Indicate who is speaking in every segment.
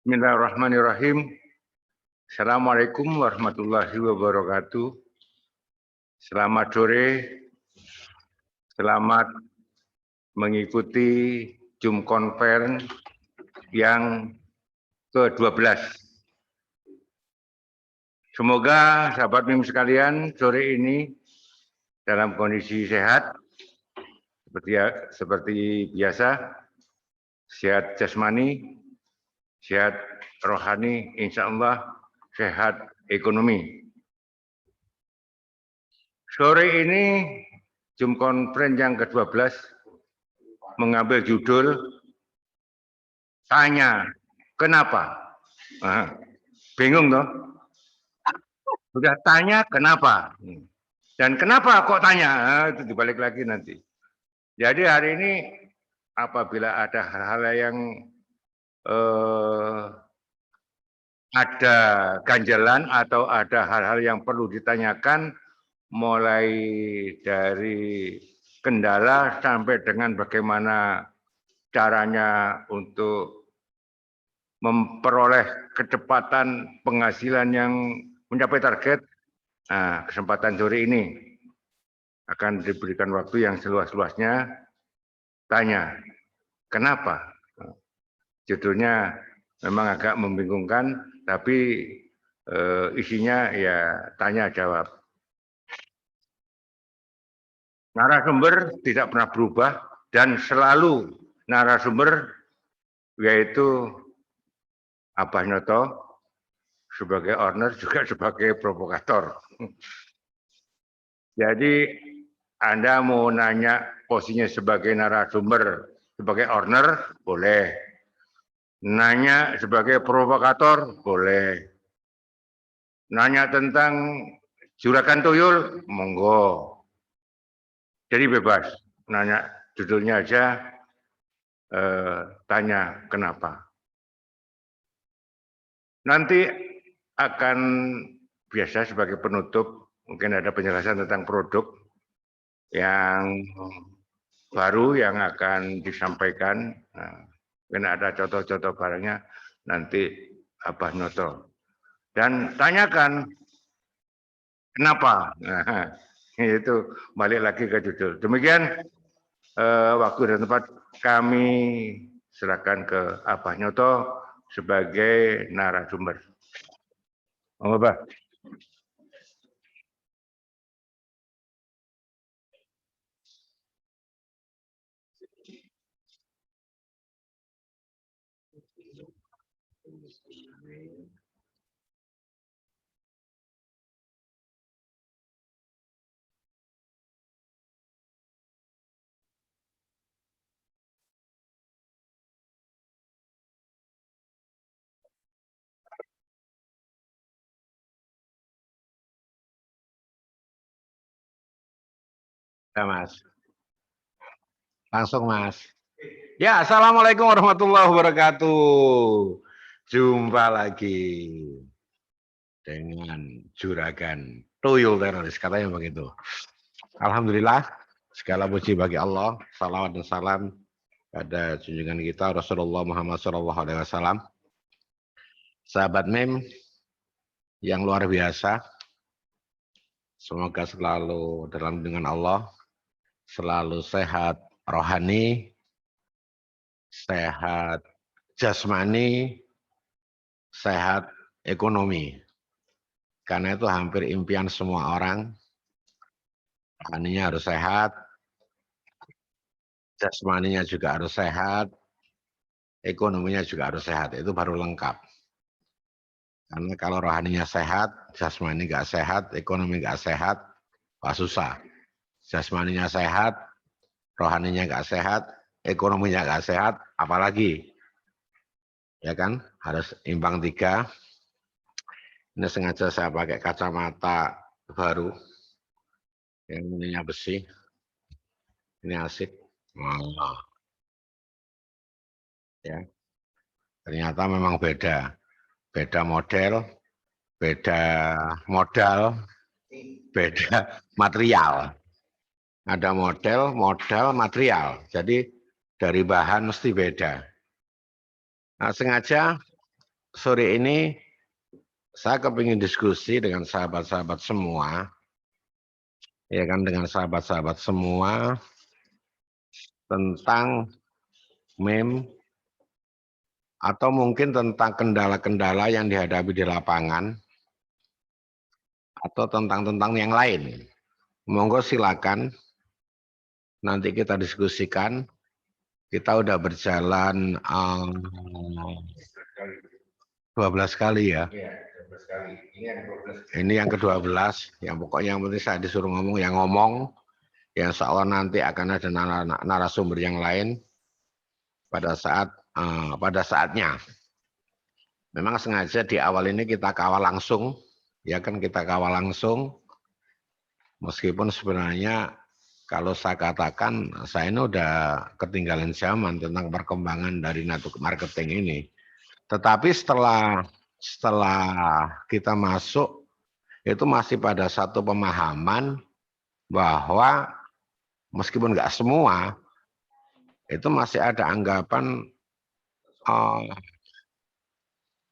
Speaker 1: Bismillahirrahmanirrahim. Assalamualaikum warahmatullahi wabarakatuh. Selamat sore, selamat mengikuti Zoom Conference yang ke-12. Semoga sahabat MIM sekalian sore ini dalam kondisi sehat, seperti biasa, sehat jasmani, sehat rohani, insya Allah sehat ekonomi. Sore ini Zoom Conference yang ke-12 mengambil judul Tanya Kenapa. Bingung toh? Sudah tanya kenapa. Dan kenapa kok tanya? Itu dibalik lagi nanti. Jadi hari ini apabila ada hal-hal yang ada ganjalan atau ada hal-hal yang perlu ditanyakan, mulai dari kendala sampai dengan bagaimana caranya untuk memperoleh kecepatan penghasilan yang mencapai target. Nah, kesempatan sore ini akan diberikan waktu yang seluas-luasnya. Tanya, kenapa? Judulnya memang agak membingungkan, tapi isinya ya tanya jawab. Narasumber tidak pernah berubah dan selalu narasumber yaitu Abah Noto sebagai owner juga sebagai provokator. Jadi Anda mau nanya posisinya sebagai narasumber, sebagai owner, boleh. Nanya sebagai provokator, boleh. Nanya tentang juragan tuyul, monggo. Jadi bebas. Nanya judulnya aja, tanya kenapa. Nanti akan biasa sebagai penutup, mungkin ada penjelasan tentang produk yang baru yang akan disampaikan. Nah, mungkin ada contoh-contoh barangnya, nanti Abah Noto. Dan tanyakan kenapa. Nah, itu balik lagi ke judul. Demikian waktu dan tempat kami serahkan ke Abah Noto sebagai narasumber. Monggo, Pak. Ya, Mas. Langsung, Mas. Ya, assalamualaikum warahmatullahi wabarakatuh. Jumpa lagi dengan juragan tuyul teroris, katanya begitu. Alhamdulillah, segala puji bagi Allah, salawat dan salam pada junjungan kita Rasulullah Muhammad SAW. Sahabat MIM yang luar biasa, semoga selalu dalam lindungan Allah, selalu sehat rohani, sehat jasmani, sehat ekonomi. Karena itu hampir impian semua orang. Rohaninya harus sehat, jasmaninya juga harus sehat, ekonominya juga harus sehat. Itu baru lengkap. Karena kalau rohaninya sehat, jasmani nggak sehat, ekonomi nggak sehat, wah susah. Jasmaninya sehat, rohaninya nggak sehat, ekonominya nggak sehat, apalagi. Ya kan, harus imbang tiga. Ini sengaja saya pakai kacamata baru yang ininya besi. Ini asik. Oh. Ya, ternyata memang beda model, beda modal, beda material. Ada model, material. Jadi dari bahan mesti beda. Nah, sengaja sore ini saya kepingin diskusi dengan sahabat-sahabat semua, ya kan, dengan sahabat-sahabat semua tentang meme atau mungkin tentang kendala-kendala yang dihadapi di lapangan atau tentang yang lain. Monggo silakan, nanti kita diskusikan. Kita udah berjalan 12 kali ya. Ini yang ke-12, yang pokoknya yang penting saya disuruh ngomong, yang ngomong, yang insya Allah nanti akan ada narasumber yang lain pada saatnya. Memang sengaja di awal ini kita kawal langsung, ya kan, kita kawal langsung, meskipun sebenarnya kalau saya katakan saya ini udah ketinggalan zaman tentang perkembangan dari network marketing ini. Tetapi setelah kita masuk, itu masih pada satu pemahaman bahwa meskipun nggak semua, itu masih ada anggapan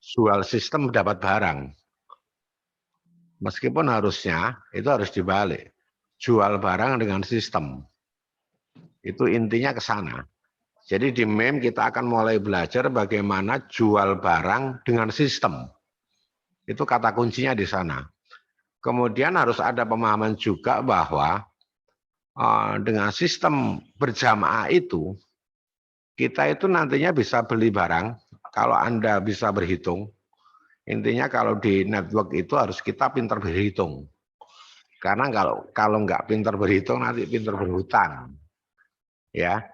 Speaker 1: jual sistem dapat barang. Meskipun harusnya itu harus dibalik. Jual barang dengan sistem. Itu intinya ke sana. Jadi di meme kita akan mulai belajar bagaimana jual barang dengan sistem. Itu kata kuncinya di sana. Kemudian harus ada pemahaman juga bahwa dengan sistem berjamaah itu, kita itu nantinya bisa beli barang. Kalau Anda bisa berhitung, intinya kalau di network itu harus kita pintar berhitung. Karena kalau nggak pintar berhitung nanti pintar berhutang, ya.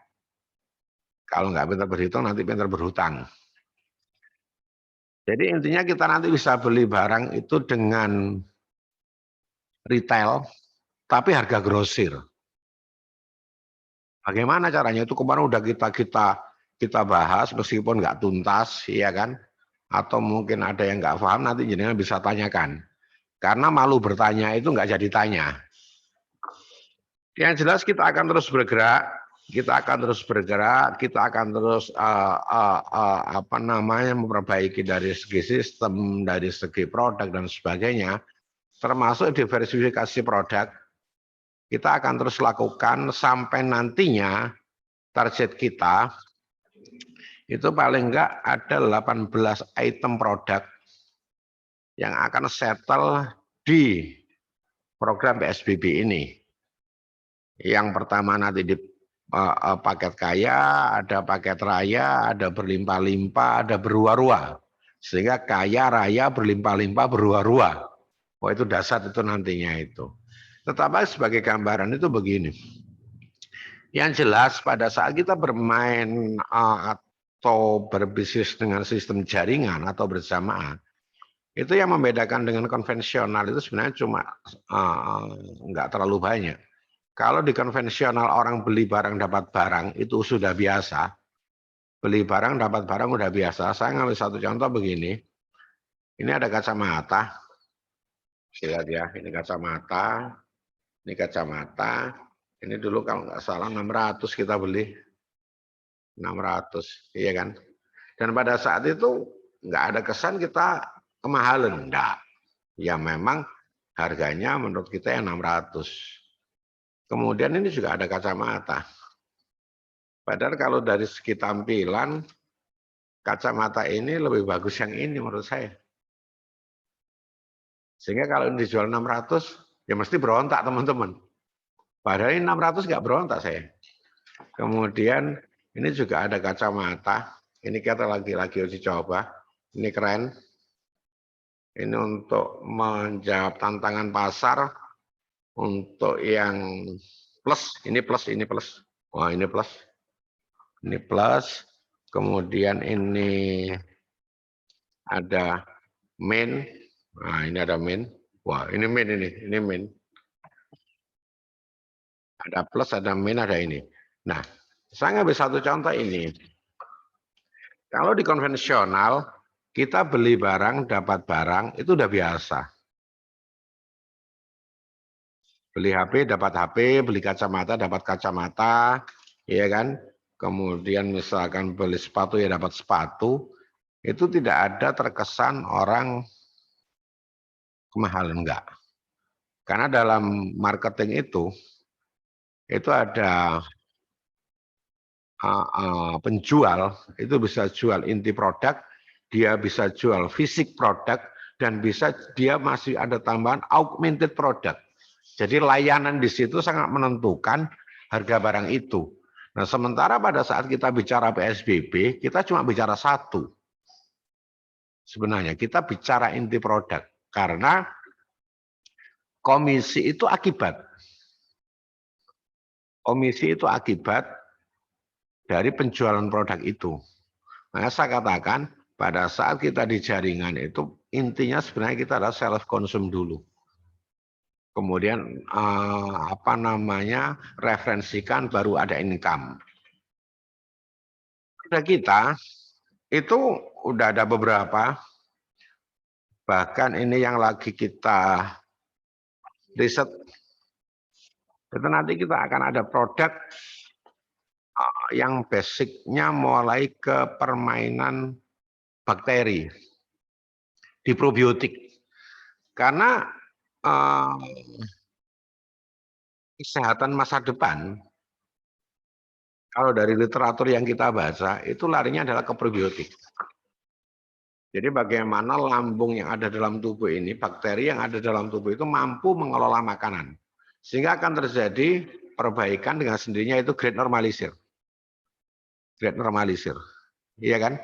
Speaker 1: Kalau nggak pintar berhitung nanti pintar berhutang. Jadi intinya kita nanti bisa beli barang itu dengan retail, tapi harga grosir. Bagaimana caranya itu kemarin udah kita bahas meskipun nggak tuntas, ya kan? Atau mungkin ada yang nggak paham nanti jenengan bisa tanyakan. Karena malu bertanya itu nggak jadi tanya. Yang jelas kita akan terus bergerak, kita akan terus memperbaiki dari segi sistem, dari segi produk dan sebagainya, termasuk diversifikasi produk. Kita akan terus lakukan sampai nantinya target kita itu paling enggak ada 18 item produk yang akan settle di program PSBB ini. Yang pertama nanti di paket kaya, ada paket raya, ada berlimpah-limpah, ada berua-rua. Sehingga kaya, raya, berlimpah-limpah, berua-rua. Oh, itu dasar itu nantinya itu. Tetapi sebagai gambaran itu begini. Yang jelas pada saat kita bermain atau berbisnis dengan sistem jaringan atau berjamaah, itu yang membedakan dengan konvensional itu sebenarnya cuma nggak terlalu banyak. Kalau di konvensional orang beli barang dapat barang itu sudah biasa. Beli barang dapat barang udah biasa. Saya ngambil satu contoh begini. Ini ada kacamata. Lihat ya, ini kacamata. Ini kacamata. Ini dulu kalau nggak salah 600 kita beli. 600, iya kan? Dan pada saat itu nggak ada kesan kita kemahalan. Enggak. Ya memang harganya menurut kita yang 600. Kemudian ini juga ada kacamata. Padahal kalau dari segi tampilan, kacamata ini lebih bagus yang ini menurut saya. Sehingga kalau ini dijual 600, ya mesti berontak teman-teman. Padahal ini 600 nggak berontak saya. Kemudian ini juga ada kacamata. Ini kita lagi uji coba. Ini keren. Ini untuk menjawab tantangan pasar. Untuk yang plus, ini plus, ini plus. Wah, ini plus. Ini plus. Kemudian ini ada main. Nah, ini ada main. Wah, ini main ini main. Ada plus, ada main, ada ini. Nah, saya ngambil satu contoh ini. Kalau di konvensional, kita beli barang, dapat barang, itu udah biasa. Beli HP, dapat HP, beli kacamata, dapat kacamata, ya kan? Kemudian misalkan beli sepatu, ya dapat sepatu. itu tidak ada terkesan orang kemahalan, enggak. Karena dalam marketing itu ada penjual, itu bisa jual inti produk, dia bisa jual fisik produk, dan dia masih ada tambahan augmented product. Jadi layanan di situ sangat menentukan harga barang itu. Nah, sementara pada saat kita bicara PSBB, kita cuma bicara satu. Sebenarnya kita bicara inti produk. Karena komisi itu akibat. Komisi itu akibat dari penjualan produk itu. Nah, saya katakan pada saat kita di jaringan itu intinya sebenarnya kita adalah self consume dulu. Kemudian referensikan baru ada income. Pada kita itu udah ada beberapa, bahkan ini yang lagi kita riset, itu nanti kita akan ada produk yang basicnya mulai ke permainan bakteri di probiotik. Karena kesehatan masa depan, kalau dari literatur yang kita baca, itu larinya adalah ke probiotik. Jadi bagaimana lambung yang ada dalam tubuh ini, bakteri yang ada dalam tubuh itu mampu mengelola makanan. Sehingga akan terjadi perbaikan dengan sendirinya, itu grade normalisir. Grade normalisir. Iya kan?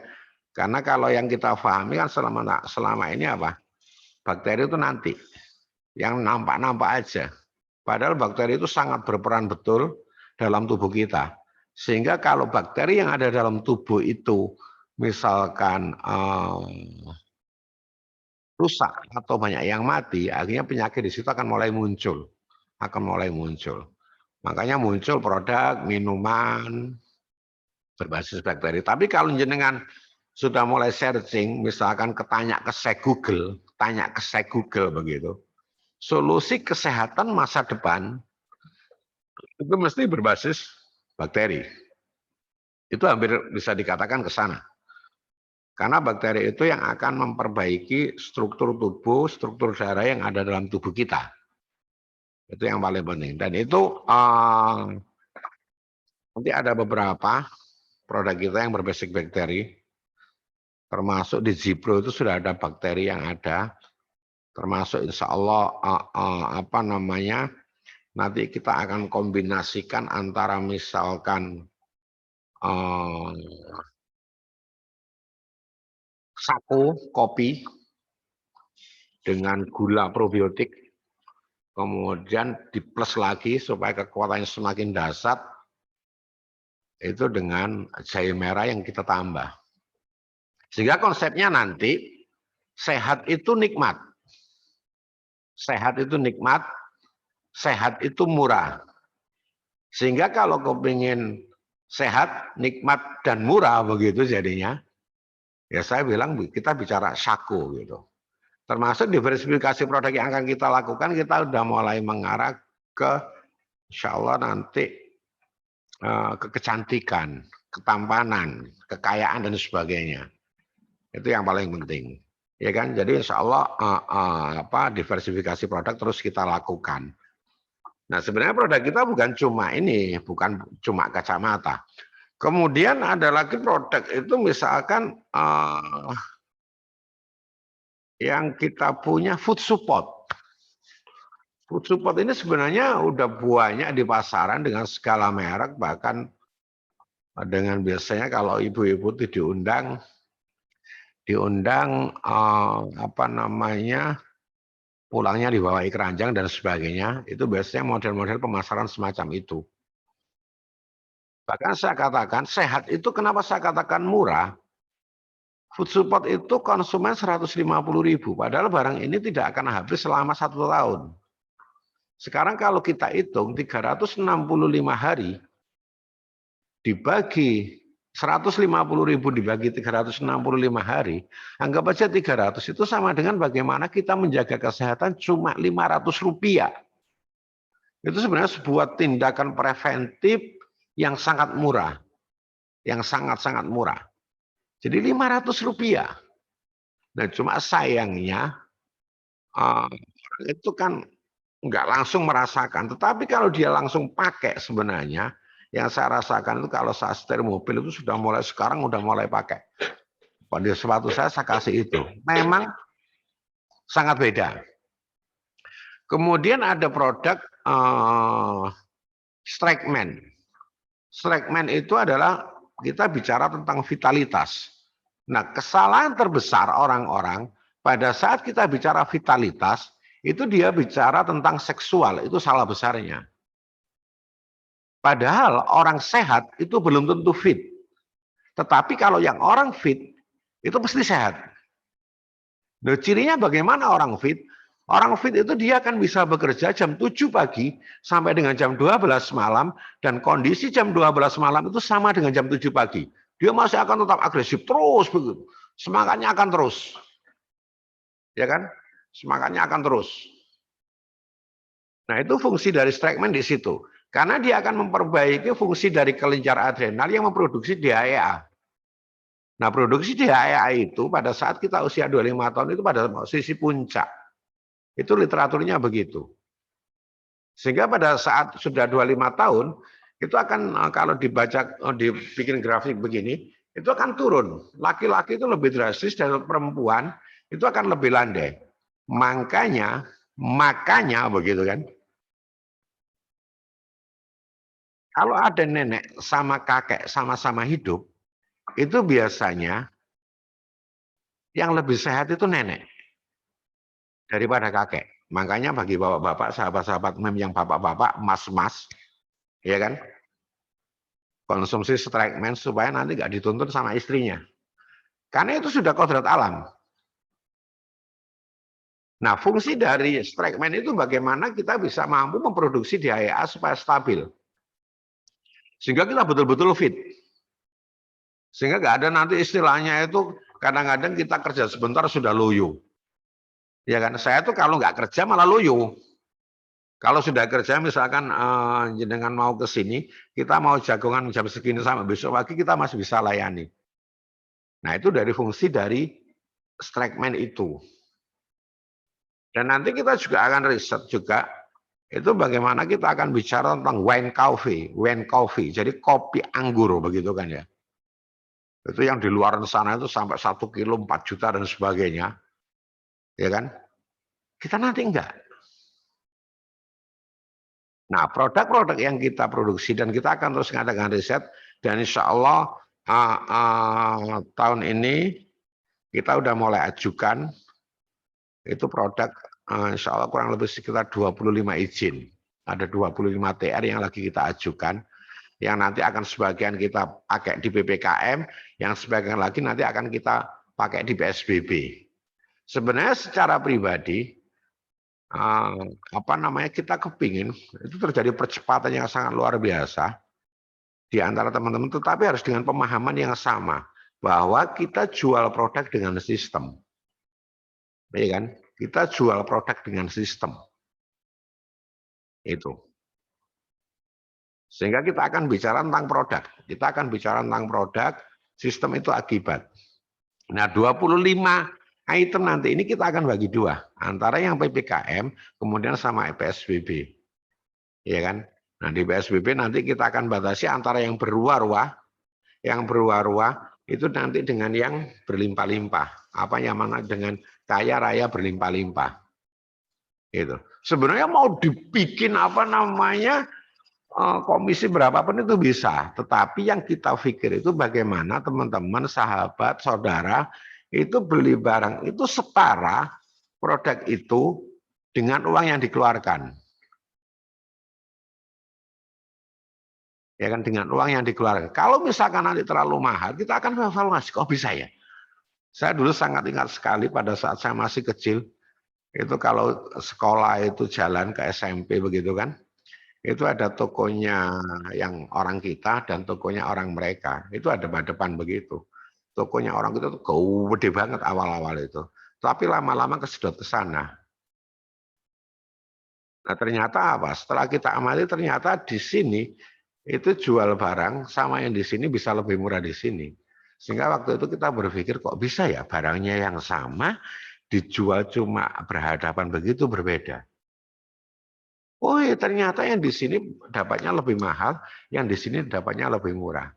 Speaker 1: Karena kalau yang kita pahami kan selama ini apa? Bakteri itu nanti. Yang nampak-nampak aja. Padahal bakteri itu sangat berperan betul dalam tubuh kita. Sehingga kalau bakteri yang ada dalam tubuh itu misalkan rusak atau banyak yang mati, akhirnya penyakit di situ akan mulai muncul. Makanya muncul produk minuman berbasis bakteri. Tapi kalau jenengan sudah mulai searching, misalkan tanya ke Google begitu, solusi kesehatan masa depan itu mesti berbasis bakteri. Itu hampir bisa dikatakan ke sana. Karena bakteri itu yang akan memperbaiki struktur tubuh, struktur darah yang ada dalam tubuh kita. Itu yang paling penting. Dan itu nanti ada beberapa produk kita yang berbasis bakteri. Termasuk di Zipro itu sudah ada bakteri yang ada. Termasuk insya Allah nanti kita akan kombinasikan antara misalkan saku kopi dengan gula probiotik, kemudian diplus lagi supaya kekuatannya semakin dahsyat, itu dengan jahe merah yang kita tambah. Sehingga konsepnya nanti sehat itu nikmat. Sehat itu nikmat, sehat itu murah. Sehingga kalau kepingin sehat, nikmat, dan murah begitu jadinya, ya saya bilang kita bicara Shako gitu. Termasuk diversifikasi produk yang akan kita lakukan, kita udah mulai mengarah ke insya Allah nanti ke kecantikan, ketampanan, kekayaan dan sebagainya. Itu yang paling penting. Ya kan? Jadi insya Allah diversifikasi produk terus kita lakukan. Nah, sebenarnya produk kita bukan cuma ini, bukan cuma kacamata. Kemudian ada lagi produk itu misalkan yang kita punya food support. Food support ini sebenarnya udah banyak di pasaran dengan skala merek, bahkan dengan biasanya kalau ibu-ibu itu diundang pulangnya dibawa keranjang dan sebagainya, itu biasanya model-model pemasaran semacam itu. Bahkan saya katakan sehat itu, kenapa saya katakan murah? Food support itu konsumen 150.000, padahal barang ini tidak akan habis selama 1 tahun. Sekarang kalau kita hitung 365 hari dibagi 150.000 dibagi 365 hari, anggap aja 300, itu sama dengan bagaimana kita menjaga kesehatan cuma Rp500. Itu sebenarnya sebuah tindakan preventif yang sangat murah. Yang sangat-sangat murah. Jadi Rp500. Nah, cuma sayangnya itu kan nggak langsung merasakan. Tetapi kalau dia langsung pakai sebenarnya, yang saya rasakan itu kalau saya setir mobil itu sudah mulai sekarang udah mulai pakai. Kondisi sepatu saya kasih itu. Memang sangat beda. Kemudian ada produk Strikeman. Strikeman itu adalah kita bicara tentang vitalitas. Nah, kesalahan terbesar orang-orang pada saat kita bicara vitalitas, itu dia bicara tentang seksual, itu salah besarnya. Padahal orang sehat itu belum tentu fit. Tetapi kalau yang orang fit, itu pasti sehat. Nah, cirinya bagaimana orang fit? Orang fit itu dia akan bisa bekerja jam 7 pagi sampai dengan jam 12 malam, dan kondisi jam 12 malam itu sama dengan jam 7 pagi. Dia masih akan tetap agresif terus begitu. Semangatnya akan terus. Ya kan? Semangatnya akan terus. Nah, itu fungsi dari Strikeman di situ. Karena dia akan memperbaiki fungsi dari kelenjar adrenal yang memproduksi DHEA. Nah, produksi DHEA itu pada saat kita usia 25 tahun itu pada sisi puncak. Itu literaturnya begitu. Sehingga pada saat sudah 25 tahun, itu akan kalau dibaca, dibikin grafik begini, itu akan turun. Laki-laki itu lebih drastis dan perempuan itu akan lebih landai. Makanya begitu kan. Kalau ada nenek sama kakek sama-sama hidup, itu biasanya yang lebih sehat itu nenek daripada kakek. Makanya bagi bapak-bapak, sahabat-sahabat mem yang bapak-bapak, mas-mas, ya kan, konsumsi Strikeman supaya nanti nggak dituntun sama istrinya. Karena itu sudah kodrat alam. Nah, fungsi dari Strikeman itu bagaimana kita bisa mampu memproduksi DHEA supaya stabil. Sehingga kita betul-betul fit. Sehingga nggak ada nanti istilahnya itu kadang-kadang kita kerja sebentar sudah loyo. Ya kan, saya tuh kalau nggak kerja malah loyo. Kalau sudah kerja misalkan jenengan mau ke sini, kita mau jagongan jam segini sampai besok pagi kita masih bisa layani. Nah, itu dari fungsi dari Strikeman itu. Dan nanti kita juga akan riset juga itu bagaimana kita akan bicara tentang wine coffee, jadi kopi anggur begitu kan ya. Itu yang di luar sana itu sampai 1 kilo 4 juta dan sebagainya, ya kan? Kita nanti enggak. Nah, produk-produk yang kita produksi dan kita akan terus mengadakan riset, dan insya Allah tahun ini kita udah mulai ajukan itu produk insya Allah kurang lebih sekitar 25 izin. Ada 25 TR yang lagi kita ajukan, yang nanti akan sebagian kita pakai di PPKM, yang sebagian lagi nanti akan kita pakai di PSBB. Sebenarnya secara pribadi, kita kepingin itu terjadi percepatan yang sangat luar biasa di antara teman-teman, tetapi harus dengan pemahaman yang sama bahwa kita jual produk dengan sistem, ya kan? Kita jual produk dengan sistem itu, sehingga kita akan bicara tentang produk. Kita akan bicara tentang produk, sistem itu akibat. Nah, 25 item nanti ini kita akan bagi dua, antara yang PPKM kemudian sama PSBB, ya kan? Nah, di PSBB nanti kita akan batasi antara yang berruah-ruah itu nanti dengan yang berlimpah-limpah, apa yang mana dengan kaya raya berlimpah-limpah. Itu. Sebenarnya mau dibikin komisi berapapun itu bisa, tetapi yang kita pikir itu bagaimana teman-teman, sahabat, saudara itu beli barang itu setara produk itu dengan uang yang dikeluarkan. Ya kan, dengan uang yang dikeluarkan. Kalau misalkan nanti terlalu mahal, kita akan evaluasi, kok bisa ya? Saya dulu sangat ingat sekali pada saat saya masih kecil, itu kalau sekolah itu jalan ke SMP begitu kan, itu ada tokonya yang orang kita dan tokonya orang mereka. Itu ada depan begitu. Tokonya orang kita tuh gede banget awal-awal itu. Tapi lama-lama kesedot ke sana. Nah, ternyata apa? Setelah kita amati ternyata di sini itu jual barang sama yang di sini bisa lebih murah di sini. Sehingga waktu itu kita berpikir kok bisa ya barangnya yang sama dijual cuma berhadapan begitu berbeda. Oh ya ternyata yang di sini dapatnya lebih mahal, yang di sini dapatnya lebih murah.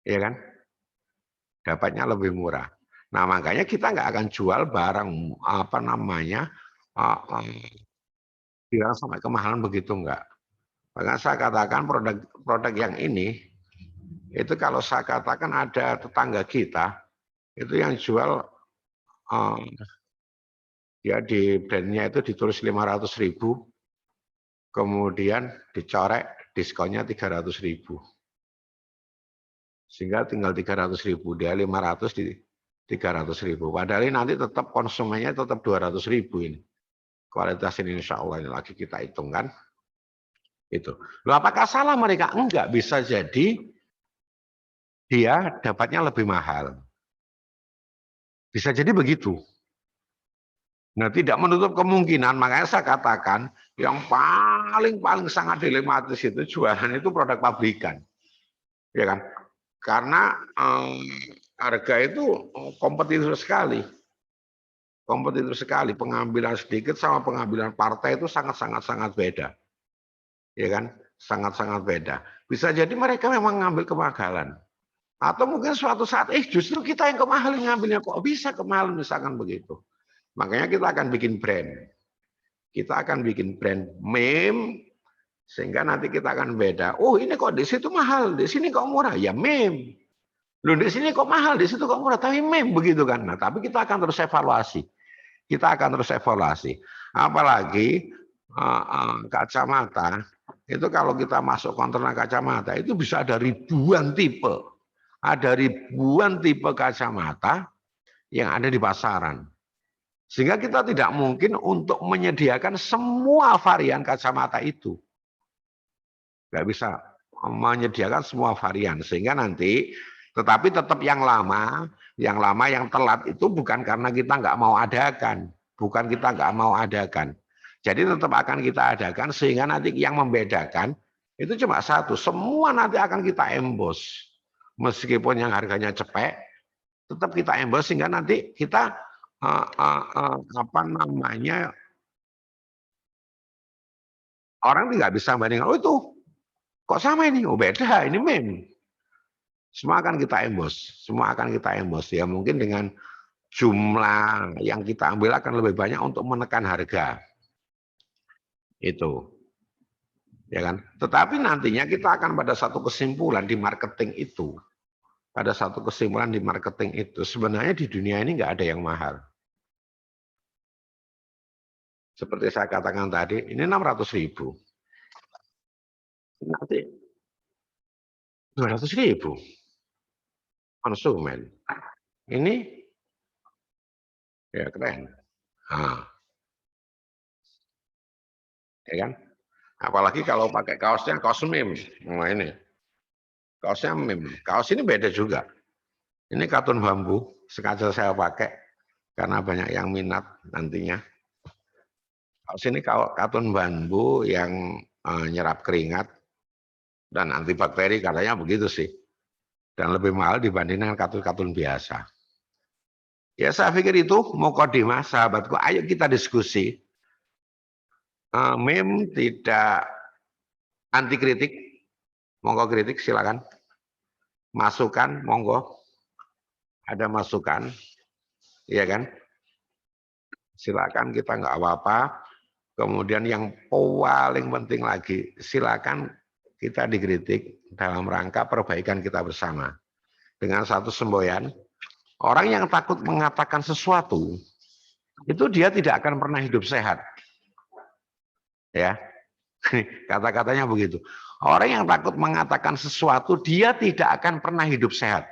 Speaker 1: Iya kan? Dapatnya lebih murah. Nah makanya kita nggak akan jual barang apa namanya bilang sampai kemahalan begitu enggak. Maka saya katakan produk yang ini itu kalau saya katakan ada tetangga kita itu yang jual ya di brandnya itu ditulis 500.000, kemudian dicorek diskonnya 300.000, sehingga tinggal 300.000, dia 500 di 300.000. Padahal ini nanti tetap konsumennya tetap 200.000 ini. Kualitas ini insya Allah ini lagi kita hitung kan. Itu. Loh, apakah salah mereka? Enggak, bisa jadi dia dapatnya lebih mahal. Bisa jadi begitu. Nah, tidak menutup kemungkinan, makanya saya katakan yang paling sangat dilematis itu jualan itu produk pabrikan. Ya kan? Karena harga itu kompetitif sekali. Kompetitif sekali, pengambilan sedikit sama pengambilan partai itu sangat beda. Ya kan? Sangat beda. Bisa jadi mereka memang ngambil kemahalan. Atau mungkin suatu saat, justru kita yang kemahalan ngambilnya, kok bisa kemahalan misalkan begitu. Makanya kita akan bikin brand. Kita akan bikin brand meme, sehingga nanti kita akan beda. Oh ini kok di situ mahal, di sini kok murah, ya meme. Loh di sini kok mahal, di situ kok murah, tapi meme begitu kan. Nah tapi kita akan terus evaluasi. Kita akan terus evaluasi. Apalagi kacamata, itu kalau kita masuk kontainer kacamata, itu bisa ada ribuan tipe. Ada ribuan tipe kacamata yang ada di pasaran. Sehingga kita tidak mungkin untuk menyediakan semua varian kacamata itu. Nggak bisa menyediakan semua varian. Sehingga nanti, tetapi tetap yang lama yang telat itu bukan karena kita nggak mau adakan. Bukan kita nggak mau adakan. Jadi tetap akan kita adakan, sehingga nanti yang membedakan itu cuma satu. Semua nanti akan kita embos. Meskipun yang harganya cepek, tetap kita embos, sehingga nanti kita apa namanya, orang tidak bisa bandingkan, oh itu kok sama ini, oh beda, ini meme. Semua akan kita embos, ya mungkin dengan jumlah yang kita ambil akan lebih banyak untuk menekan harga. Itu. Ya kan? Tetapi nantinya kita akan pada satu kesimpulan di marketing itu. Pada satu kesimpulan di marketing itu, sebenarnya di dunia ini nggak ada yang mahal. Seperti saya katakan tadi, ini 600.000. Nanti 200.000 konsumen. Ini ya keren. Nah, ya kan? Apalagi kalau pakai kaosnya kaos meme. Nah, ini kaosnya meme. Kaos ini beda juga. Ini katun bambu, sengaja saya pakai karena banyak yang minat nantinya. Kaos ini katun bambu yang nyerap keringat dan antibakteri, katanya begitu sih. Dan lebih mahal dibandingkan katun-katun biasa. Ya saya pikir itu mukaddimah, sahabatku. Ayo kita diskusi. Meme tidak anti kritik. Monggo kritik silakan. Masukan monggo. Ada masukan. Iya kan? Silakan, kita nggak apa-apa. Kemudian yang paling penting lagi, silakan kita dikritik dalam rangka perbaikan kita bersama. Dengan satu semboyan, orang yang takut mengatakan sesuatu, itu dia tidak akan pernah hidup sehat. Ya, kata-katanya begitu. Orang yang takut mengatakan sesuatu, dia tidak akan pernah hidup sehat.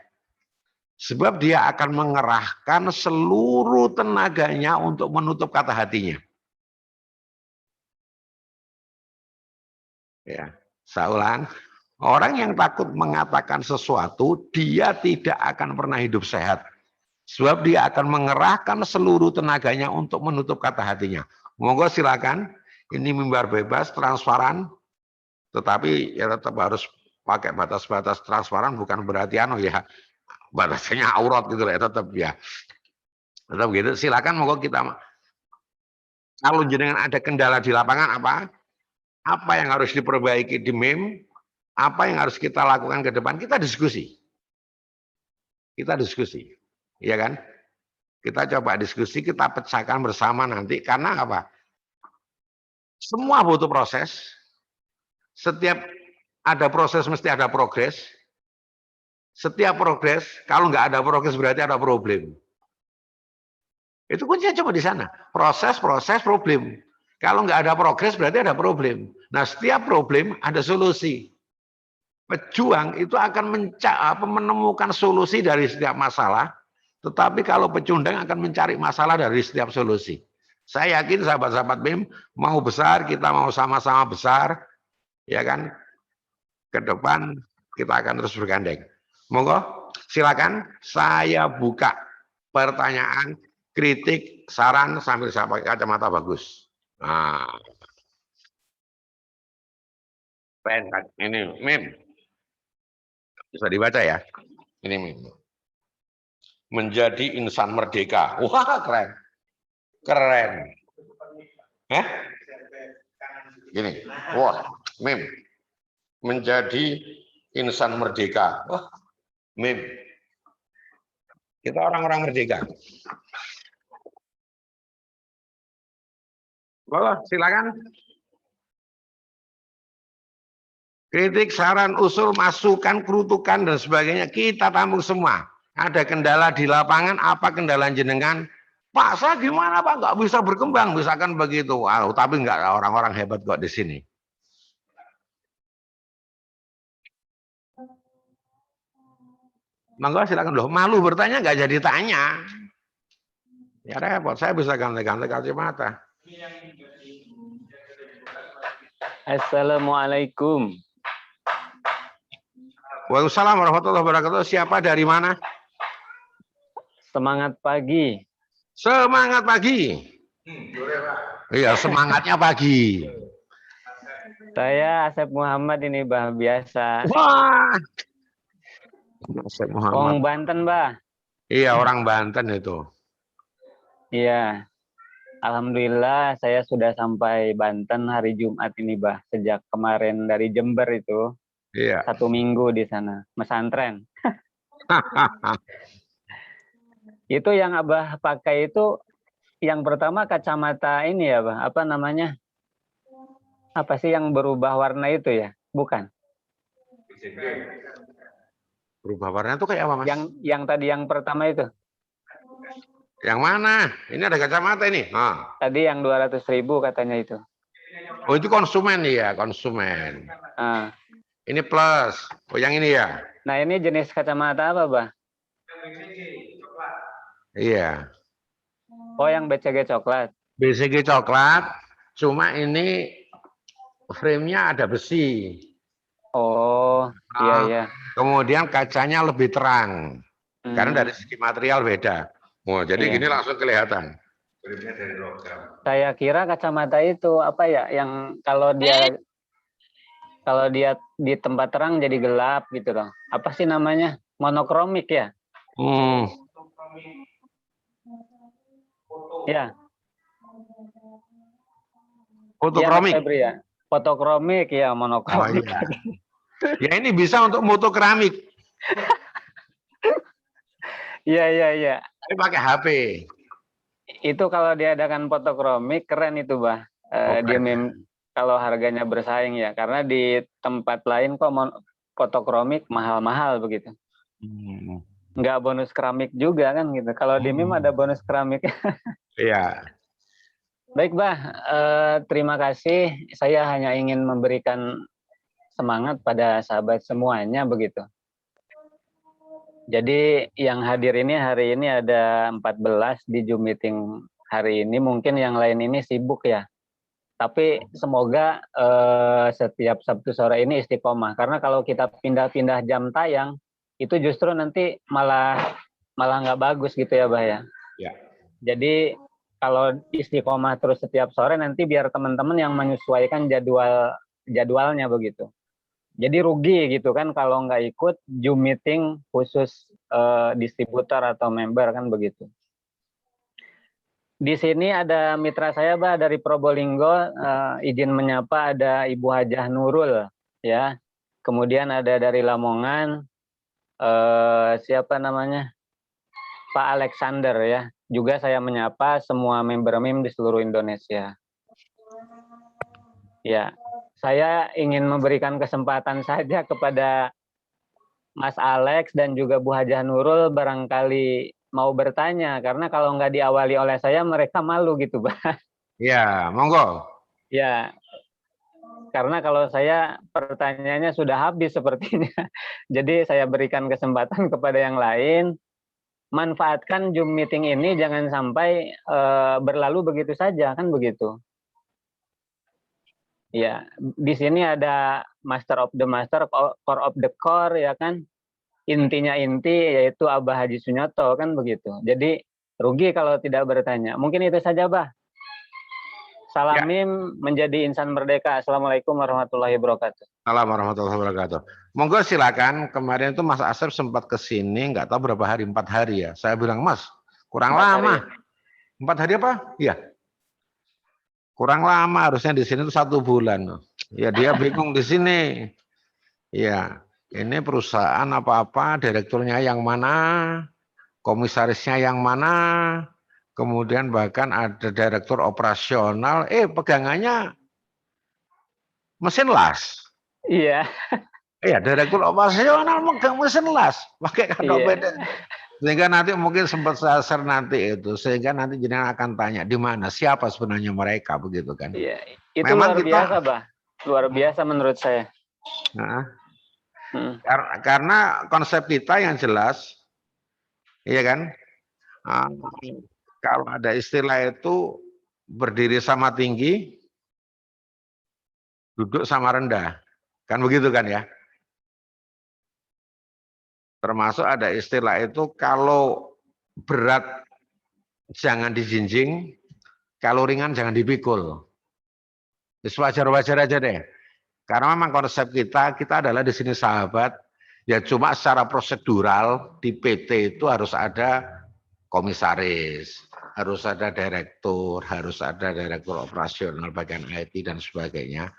Speaker 1: Sebab dia akan mengerahkan seluruh tenaganya untuk menutup kata hatinya. Ya, saya ulang. Orang yang takut mengatakan sesuatu, dia tidak akan pernah hidup sehat. Sebab dia akan mengerahkan seluruh tenaganya untuk menutup kata hatinya. Monggo silakan. Ini mimbar bebas, transparan, tetapi ya tetap harus pakai batas-batas transparan bukan berarti ya batasnya aurat gitu ya, tetap ya. Tetap gitu. Silakan monggo kita. Kalau jenengan ada kendala di lapangan apa yang harus diperbaiki di MEM, apa yang harus kita lakukan ke depan, kita diskusi. Kita diskusi. Iya kan? Kita coba diskusi, kita pecahkan bersama nanti karena apa? Semua butuh proses. Setiap ada proses mesti ada progres. Setiap progres, kalau nggak ada progres berarti ada problem. Itu kuncinya coba di sana. Proses, problem. Kalau nggak ada progres berarti ada problem. Nah, setiap problem ada solusi. Pejuang itu akan menemukan solusi dari setiap masalah, tetapi kalau pecundang akan mencari masalah dari setiap solusi. Saya yakin sahabat-sahabat BEM mau besar, kita mau sama-sama besar, ya kan? Ke depan kita akan terus bergandeng. Monggo, silakan saya buka pertanyaan, kritik, saran sambil saya pakai kacamata bagus. Nah, ini Mim bisa dibaca ya. Ini Mim. Menjadi insan merdeka. Wah, keren. Keren. Hah? Gini. Wah, Mim. Menjadi insan merdeka. Wah, Mim. Kita orang-orang merdeka. Monggo, silakan. Kritik, saran, usul, masukan, kerutukan, dan sebagainya kita tampung semua. Ada kendala di lapangan, apa kendala jenengan? Pak, saya gimana Pak? Nggak bisa berkembang, misalkan begitu. Wow, tapi nggak orang-orang hebat kok di sini. Monggo silakan loh. Malu bertanya nggak jadi tanya. Ya repot, saya bisa ganti-ganti kacamata.
Speaker 2: Assalamualaikum.
Speaker 1: Waalaikumsalam warahmatullahi wabarakatuh. Siapa dari mana?
Speaker 2: Semangat pagi.
Speaker 1: Semangat pagi. Iya, semangatnya pagi.
Speaker 2: Saya Asep Muhammad ini, Bah, biasa.
Speaker 1: Wah. Asep Muhammad.
Speaker 2: Orang Banten, Bah.
Speaker 1: Iya, orang Banten itu.
Speaker 2: Iya. Alhamdulillah saya sudah sampai Banten hari Jumat ini, Bah. Sejak kemarin dari Jember itu.
Speaker 1: Iya.
Speaker 2: 1 minggu di sana, mesantren. Itu yang Abah pakai itu yang pertama kacamata ini ya, Bah. Apa namanya? Apa sih yang berubah warna itu ya? Bukan.
Speaker 1: Berubah warna itu kayak apa, Mas?
Speaker 2: Yang tadi yang pertama itu.
Speaker 1: Yang mana? Ini ada kacamata ini. Nah.
Speaker 2: Tadi yang 200.000 katanya itu.
Speaker 1: Oh, itu konsumen ya, konsumen.
Speaker 2: Ah.
Speaker 1: Ini plus. Oh, yang ini ya.
Speaker 2: Nah, ini jenis kacamata apa, Bah?
Speaker 1: Iya.
Speaker 2: Oh, yang BCG coklat.
Speaker 1: BCG coklat, cuma ini frame-nya ada besi.
Speaker 2: Oh, iya, iya.
Speaker 1: Kemudian kacanya lebih terang. Karena dari segi material beda. Oh, jadi gini langsung kelihatan.
Speaker 2: Saya kira kacamata itu apa ya, yang kalau dia di tempat terang jadi gelap gitu loh. Apa sih namanya? Monokromik ya? Ya.
Speaker 1: Fotokromik.
Speaker 2: Ya, fotokromik ya, monokromik.
Speaker 1: Oh, iya. Ya ini bisa untuk motokramik.
Speaker 2: Iya.
Speaker 1: Ini pakai HP.
Speaker 2: Itu kalau diadakan fotokromik keren itu, Bah. Dia kalau harganya bersaing ya, karena di tempat lain kok fotokromik mahal-mahal begitu. Nggak bonus keramik juga kan gitu. Kalau di MIM ada bonus keramik.
Speaker 1: Iya.
Speaker 2: Baik, Bah. Terima kasih. Saya hanya ingin memberikan semangat pada sahabat semuanya begitu. Jadi yang hadir ini hari ini ada 14 di Zoom meeting hari ini. Mungkin yang lain ini sibuk ya. Tapi semoga setiap Sabtu sore ini istiqomah. Karena kalau kita pindah-pindah jam tayang, itu justru nanti malah nggak bagus gitu ya, Bah ya.
Speaker 1: Ya.
Speaker 2: Jadi kalau istiqomah terus setiap sore nanti biar teman-teman yang menyesuaikan jadwalnya begitu. Jadi rugi gitu kan kalau nggak ikut Zoom meeting khusus distributor atau member kan begitu. Di sini ada mitra saya, Bah, dari Probolinggo, izin menyapa ada Ibu Hajah Nurul, ya. Kemudian ada dari Lamongan, siapa namanya? Pak Alexander, ya. Juga saya menyapa semua member MIM di seluruh Indonesia. Ya, saya ingin memberikan kesempatan saja kepada Mas Alex dan juga Bu Hajah Nurul barangkali mau bertanya, karena kalau nggak diawali oleh saya mereka malu gitu, Bah.
Speaker 1: Ya, monggo.
Speaker 2: Ya, karena kalau saya pertanyaannya sudah habis sepertinya. Jadi saya berikan kesempatan kepada yang lain. Manfaatkan Zoom meeting ini jangan sampai berlalu begitu saja, kan begitu. Ya, di sini ada Master of the Master, Core of the Core, ya kan. Intinya inti yaitu Abah Haji Sunyoto, kan begitu. Jadi rugi kalau tidak bertanya. Mungkin itu saja, Bah. Salam
Speaker 1: Ya,
Speaker 2: MIM menjadi insan merdeka. Assalamualaikum warahmatullahi wabarakatuh.
Speaker 1: Assalamualaikum warahmatullahi wabarakatuh. Monggo silakan. Kemarin itu Mas Asep sempat ke sini, nggak tahu berapa hari, 4 hari ya. Saya bilang, Mas, kurang
Speaker 2: 4 hari.
Speaker 1: lama. 4 hari apa? Iya, kurang lama. Harusnya di sini tuh 1 bulan. Ya dia bingung di sini. Ya, ini perusahaan apa-apa, direkturnya yang mana, komisarisnya yang mana, kemudian bahkan ada direktur operasional, pegangannya mesin las.
Speaker 2: Iya,
Speaker 1: Iya, direktur operasional megang mesin las, pakai kantong
Speaker 2: iya,
Speaker 1: beda. Sehingga nanti mungkin sempat saya share nanti itu, sehingga nanti jenengan akan tanya di mana, siapa sebenarnya mereka, begitu kan?
Speaker 2: iya. Itu
Speaker 1: Memang
Speaker 2: luar
Speaker 1: kita,
Speaker 2: biasa, Bah. Luar biasa menurut saya.
Speaker 1: nah,
Speaker 2: Hmm.
Speaker 1: karena konsep kita yang jelas, iya kan? Ah, kalau ada istilah itu berdiri sama tinggi, duduk sama rendah, kan begitu kan ya? Termasuk ada istilah itu kalau berat jangan dijinjing, kalau ringan jangan dipikul. Wajar-wajar aja deh. Karena memang konsep kita adalah di sini sahabat, ya cuma secara prosedural di PT itu harus ada komisaris, harus ada direktur operasional bagian IT dan sebagainya.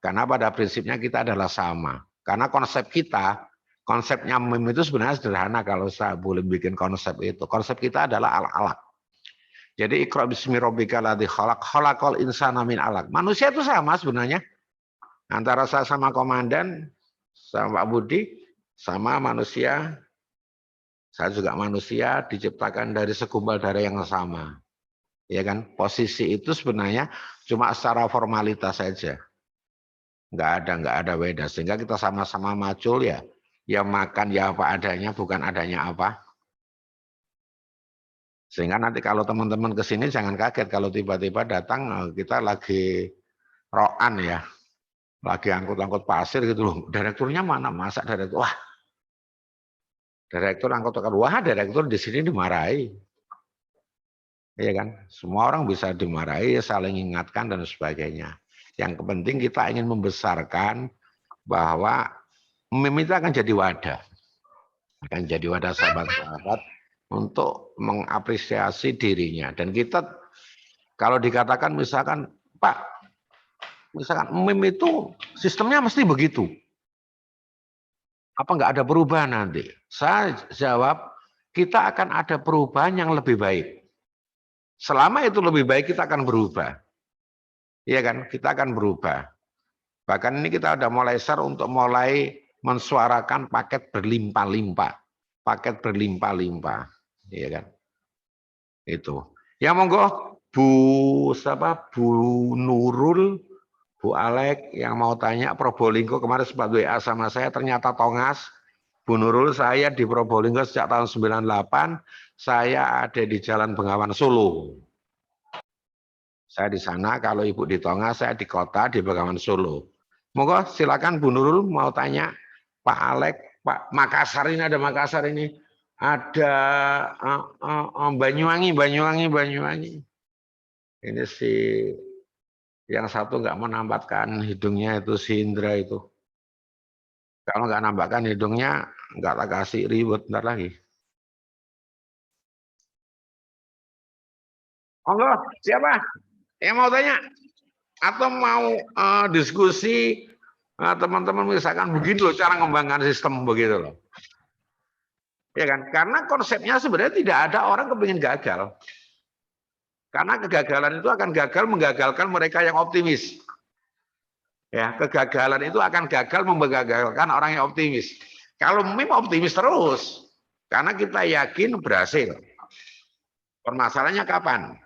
Speaker 1: Karena pada prinsipnya kita adalah sama. Karena konsepnya MIM itu sebenarnya sederhana kalau saya boleh bikin konsep itu. Konsep kita adalah alak-alak. Jadi Iqra bismi rabbikal ladzi khalaq, khalaqal insana min alaq. Manusia itu sama sebenarnya. Antara saya sama komandan, sama Pak Budi, sama manusia, saya juga manusia diciptakan dari segumpal darah yang sama. Ya kan? Posisi itu sebenarnya cuma secara formalitas saja. Nggak ada beda. Sehingga kita sama-sama macul ya. Ya makan ya apa adanya, bukan adanya apa. Sehingga nanti kalau teman-teman ke sini jangan kaget kalau tiba-tiba datang kita lagi rokan ya. Lagi angkut-angkut pasir gitu loh. Direkturnya mana? Masa direktur? Wah, direktur angkut wah, direktur di sini dimarahi. Iya kan? Semua orang bisa dimarahi, saling ingatkan dan sebagainya. Yang penting kita ingin membesarkan bahwa MIM itu akan jadi wadah. Akan jadi wadah sahabat-sahabat untuk mengapresiasi dirinya. Dan kita kalau dikatakan misalkan, Pak, misalkan MIM itu sistemnya mesti begitu. Apa enggak ada perubahan nanti? Saya jawab, kita akan ada perubahan yang lebih baik. Selama itu lebih baik, kita akan berubah. Iya kan? Kita akan berubah. Bahkan ini kita udah mulai share untuk mulai mensuarakan paket berlimpah-limpah. Paket berlimpah-limpah. Iya kan? Itu. Ya monggo Bu Nurul, Bu Alek yang mau tanya Probolinggo kemarin sempat WA sama saya ternyata Tongas. Bu Nurul, saya di Probolinggo sejak tahun 98, saya ada di Jalan Bengawan Solo. Saya di sana, kalau Ibu di Tongas, saya di kota di Bengawan Solo. Monggo silakan Bu Nurul mau tanya Pak Alek, Pak Makassar ini ada Makassar ini. Ada Banyuwangi. Ini si yang satu nggak menampakkan hidungnya itu si Indra itu. Kalau nggak nambahkan hidungnya, nggak tak kasih ribut ntar lagi. Oh enggak, siapa? Yang mau tanya? Atau mau diskusi teman-teman misalkan begini loh cara mengembangkan sistem begitu loh. Ya kan? Karena konsepnya sebenarnya tidak ada orang kepingin gagal. Karena kegagalan itu akan gagal menggagalkan mereka yang optimis. Ya, kegagalan itu akan gagal menggagalkan orang yang optimis. Kalau memang optimis terus, karena kita yakin berhasil. Permasalahannya kapan?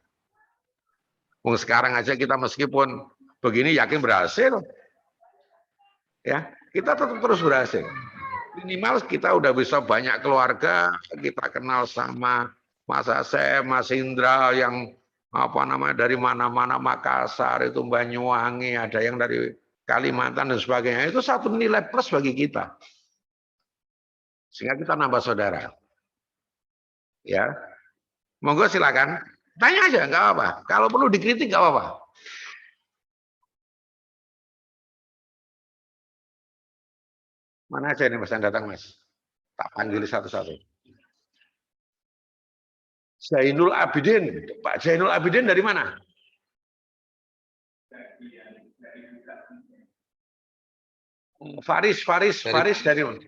Speaker 1: Sekarang aja kita meskipun begini yakin berhasil, ya kita tetap terus berhasil. Minimal kita udah bisa banyak keluarga, kita kenal sama Mas Asep, Mas Indra yang apa namanya dari mana-mana, Makassar itu Banyuwangi, ada yang dari Kalimantan dan sebagainya. Itu satu nilai plus bagi kita. Sehingga kita nambah saudara. Ya, monggo silakan. Tanya aja, nggak apa-apa. Kalau perlu dikritik nggak apa-apa. Mana aja ini Mas yang datang Mas? Tak panggil satu-satu. Zainul Abidin. Pak Zainul Abidin dari mana? Faris dari mana?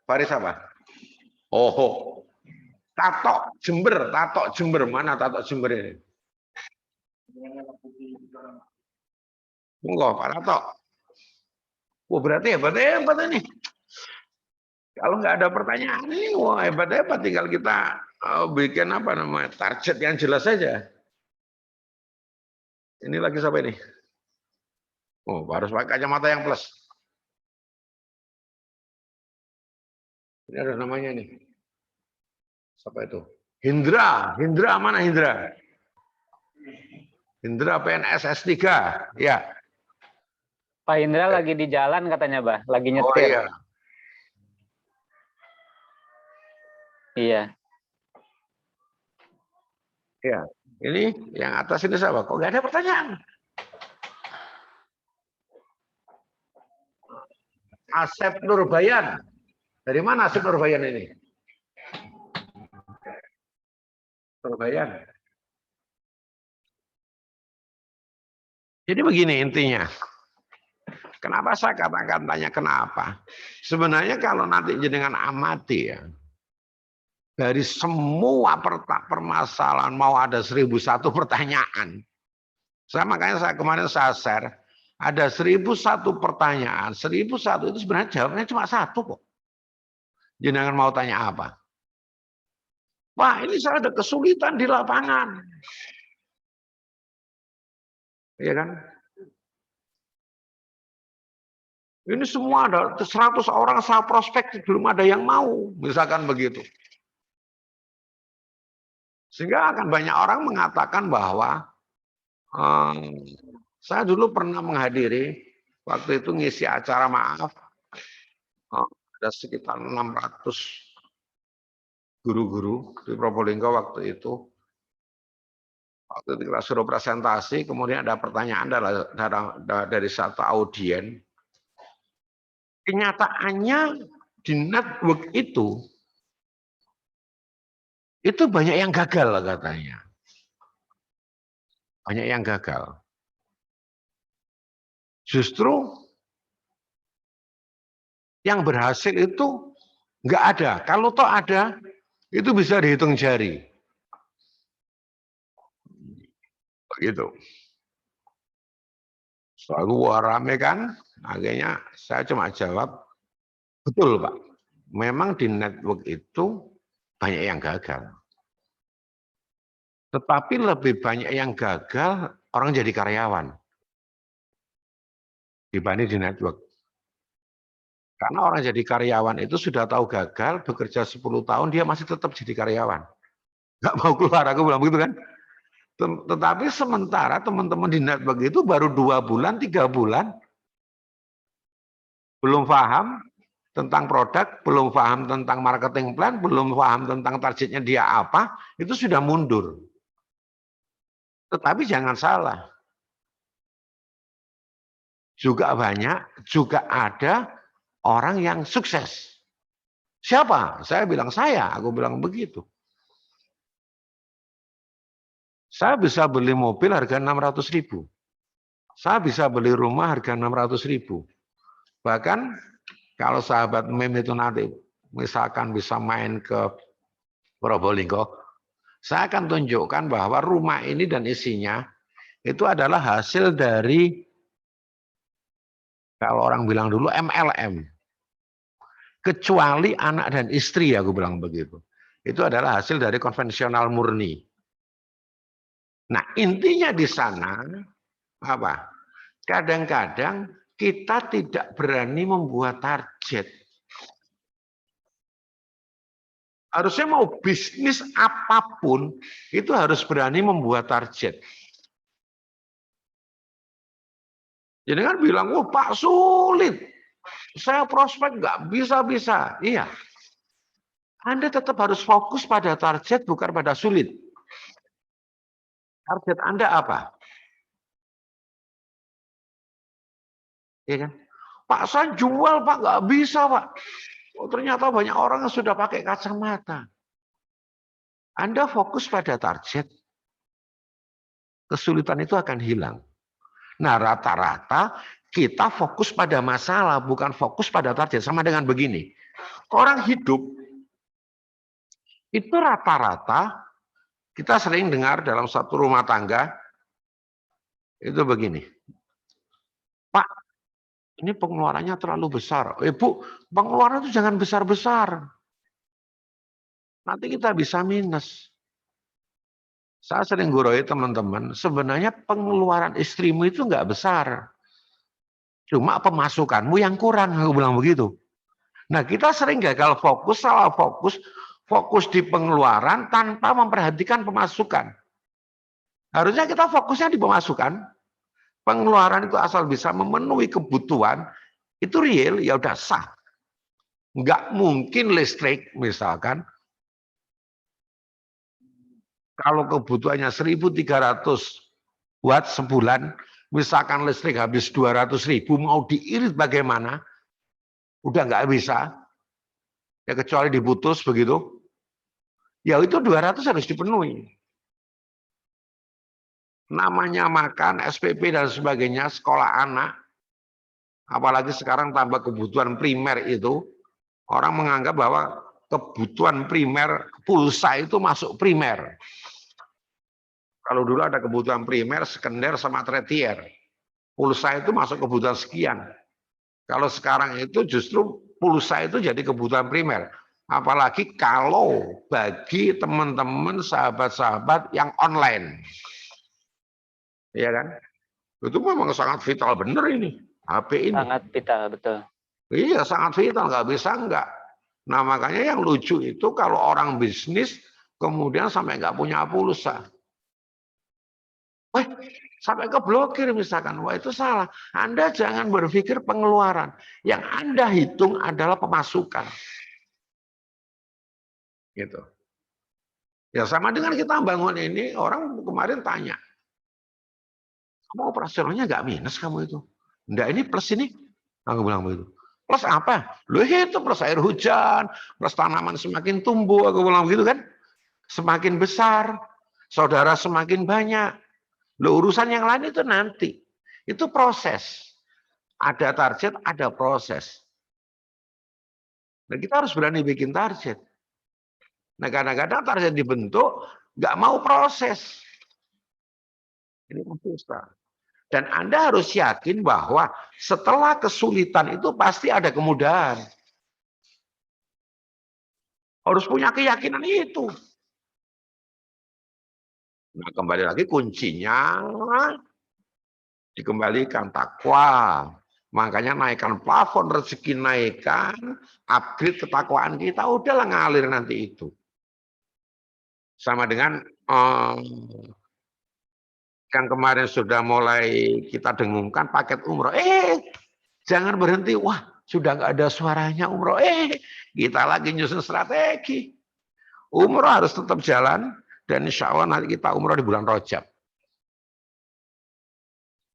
Speaker 1: Faris apa? Oh, Tato Jember. Mana Tato Jember ini? Enggak, Pak Tato. Oh, berarti hebat ini. Kalau nggak ada pertanyaan ini, wah hebat. Tinggal kita bikin apa namanya target yang jelas saja. Ini lagi siapa ini? Oh, harus pakai kacamata yang plus. Ini ada namanya nih. Siapa itu? Hindra mana Hindra? Hindra PNS S3, ya.
Speaker 2: Pak Indra lagi di jalan katanya, Bah. Lagi nyetir.
Speaker 1: Oh iya.
Speaker 2: Iya.
Speaker 1: Ya, ini yang atas ini siapa? Kok nggak ada pertanyaan? Asep Nurbayan. Dari mana Asep Nurbayan ini? Nurbayan. Jadi begini intinya. Kenapa saya katakan tanya kenapa? Sebenarnya kalau nanti jenengan amati ya, dari semua permasalahan mau ada 1001 pertanyaan. Makanya saya kemarin saya share, ada 1001 pertanyaan, 1001 itu sebenarnya jawabnya cuma satu kok. Jenengan mau tanya apa? Wah, ini saya ada kesulitan di lapangan. Iya kan? Ini semua ada 100 orang saya prospek belum ada yang mau, misalkan begitu. Sehingga akan banyak orang mengatakan bahwa saya dulu pernah menghadiri waktu itu ngisi acara maaf ada sekitar 600 guru-guru di Probolinggo waktu itu. Waktu itu kita suruh presentasi, kemudian ada pertanyaan dari satu audien. Kenyataannya di network itu banyak yang gagal katanya. Banyak yang gagal. Justru yang berhasil itu nggak ada. Kalau toh ada, itu bisa dihitung jari. Begitu. Selalu rame kan, akhirnya saya cuma jawab, betul Pak, memang di network itu banyak yang gagal. Tetapi lebih banyak yang gagal orang jadi karyawan dibanding di network. Karena orang jadi karyawan itu sudah tahu gagal, bekerja 10 tahun, dia masih tetap jadi karyawan. Nggak mau keluar, aku bilang begitu kan. Tetapi sementara teman-teman di network itu baru 2 bulan, 3 bulan, belum paham tentang produk, belum paham tentang marketing plan, belum paham tentang targetnya dia apa, itu sudah mundur. Tetapi jangan salah, juga ada orang yang sukses. Siapa? Saya bilang aku bilang begitu. Saya bisa beli mobil harga 600.000. Saya bisa beli rumah harga 600.000. Bahkan kalau sahabat mem itu nanti misalkan bisa main ke Probolinggo, saya akan tunjukkan bahwa rumah ini dan isinya itu adalah hasil dari, kalau orang bilang dulu, MLM. Kecuali anak dan istri, aku bilang begitu. Itu adalah hasil dari konvensional murni. Nah, intinya di sana apa? Kadang-kadang kita tidak berani membuat target. Harusnya mau bisnis apapun, itu harus berani membuat target. Jadi kan bilang, oh Pak sulit, saya prospek nggak bisa-bisa. Iya, Anda tetap harus fokus pada target, bukan pada sulit. Target Anda apa? Iya kan? Pak, saya jual Pak, nggak bisa Pak. Oh, ternyata banyak orang yang sudah pakai kacamata. Anda fokus pada target, kesulitan itu akan hilang. Nah, rata-rata kita fokus pada masalah, bukan fokus pada target. Sama dengan begini, orang hidup itu rata-rata, kita sering dengar dalam satu rumah tangga, itu begini, Pak, ini pengeluarannya terlalu besar. Bu, pengeluaran itu jangan besar-besar. Nanti kita bisa minus. Saya sering gurui teman-teman, sebenarnya pengeluaran istrimu itu nggak besar. Cuma pemasukanmu yang kurang, aku bilang begitu. Nah, kita sering gagal fokus, salah fokus, fokus di pengeluaran tanpa memperhatikan pemasukan. Harusnya kita fokusnya di pemasukan. Pengeluaran itu asal bisa memenuhi kebutuhan, itu real, ya udah sah. Nggak mungkin listrik, misalkan, kalau kebutuhannya 1.300 watt sebulan, misalkan listrik habis 200.000, mau diirit bagaimana? Udah nggak bisa. Ya kecuali diputus begitu. Ya itu 200 harus dipenuhi. Namanya makan, SPP dan sebagainya, sekolah anak, apalagi sekarang tambah kebutuhan primer itu, orang menganggap bahwa kebutuhan primer, pulsa itu masuk primer. Kalau dulu ada kebutuhan primer, sekunder, sama tersier. Pulsa itu masuk kebutuhan sekian. Kalau sekarang itu justru pulsa itu jadi kebutuhan primer. Apalagi kalau bagi teman-teman, sahabat-sahabat yang online. Iya kan? Itu memang sangat vital bener ini. HP ini.
Speaker 2: Sangat vital, betul.
Speaker 1: Iya, sangat vital, nggak bisa enggak. Nah, makanya yang lucu itu kalau orang bisnis kemudian sampai nggak punya pulsa. Sampai keblokir misalkan. Wah, itu salah. Anda jangan berpikir pengeluaran. Yang Anda hitung adalah pemasukan. Gitu. Ya sama dengan kita bangun ini, orang kemarin tanya, kamu operasionalnya nggak minus kamu itu? Enggak, ini plus ini. Aku bilang begitu. Plus apa? Loh itu plus air hujan, plus tanaman semakin tumbuh, aku bilang begitu kan. Semakin besar, saudara semakin banyak. Loh urusan yang lain itu nanti. Itu proses. Ada target, ada proses. Nah kita harus berani bikin target. Nah kadang-kadang target dibentuk, nggak mau proses. Ini susah. Dan Anda harus yakin bahwa setelah kesulitan itu pasti ada kemudahan. Harus punya keyakinan itu. Nah, kembali lagi kuncinya dikembalikan takwa. Makanya naikkan plafon rezeki, naikkan, upgrade ketakwaan kita, udahlah ngalir nanti itu. Sama dengan yang kemarin sudah mulai kita dengungkan paket umroh. Jangan berhenti. Wah, sudah nggak ada suaranya umroh. Kita lagi nyusun strategi. Umroh harus tetap jalan dan insya Allah nanti kita umroh di bulan Rajab.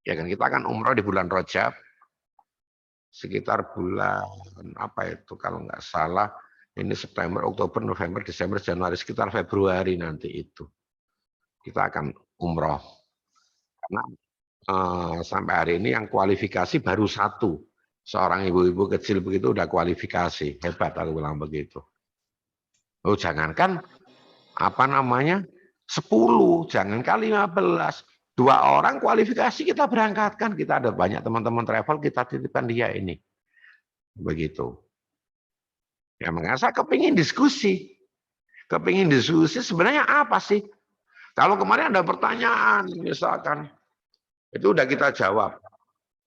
Speaker 1: Ya kan, kita akan umroh di bulan Rajab, sekitar bulan apa itu kalau nggak salah, ini September, Oktober, November, Desember, Januari, sekitar Februari nanti itu. Kita akan umroh. Karena sampai hari ini yang kualifikasi baru 1. Seorang ibu-ibu kecil begitu udah kualifikasi. Hebat aku bilang begitu. Oh, jangankan apa namanya 10, jangankan 15. 2 orang kualifikasi kita berangkatkan. Kita ada banyak teman-teman travel, kita titipkan dia ini. Begitu. Ya, makanya saya kepingin diskusi. Kepingin diskusi sebenarnya apa sih? Kalau kemarin ada pertanyaan, misalkan, itu udah kita jawab.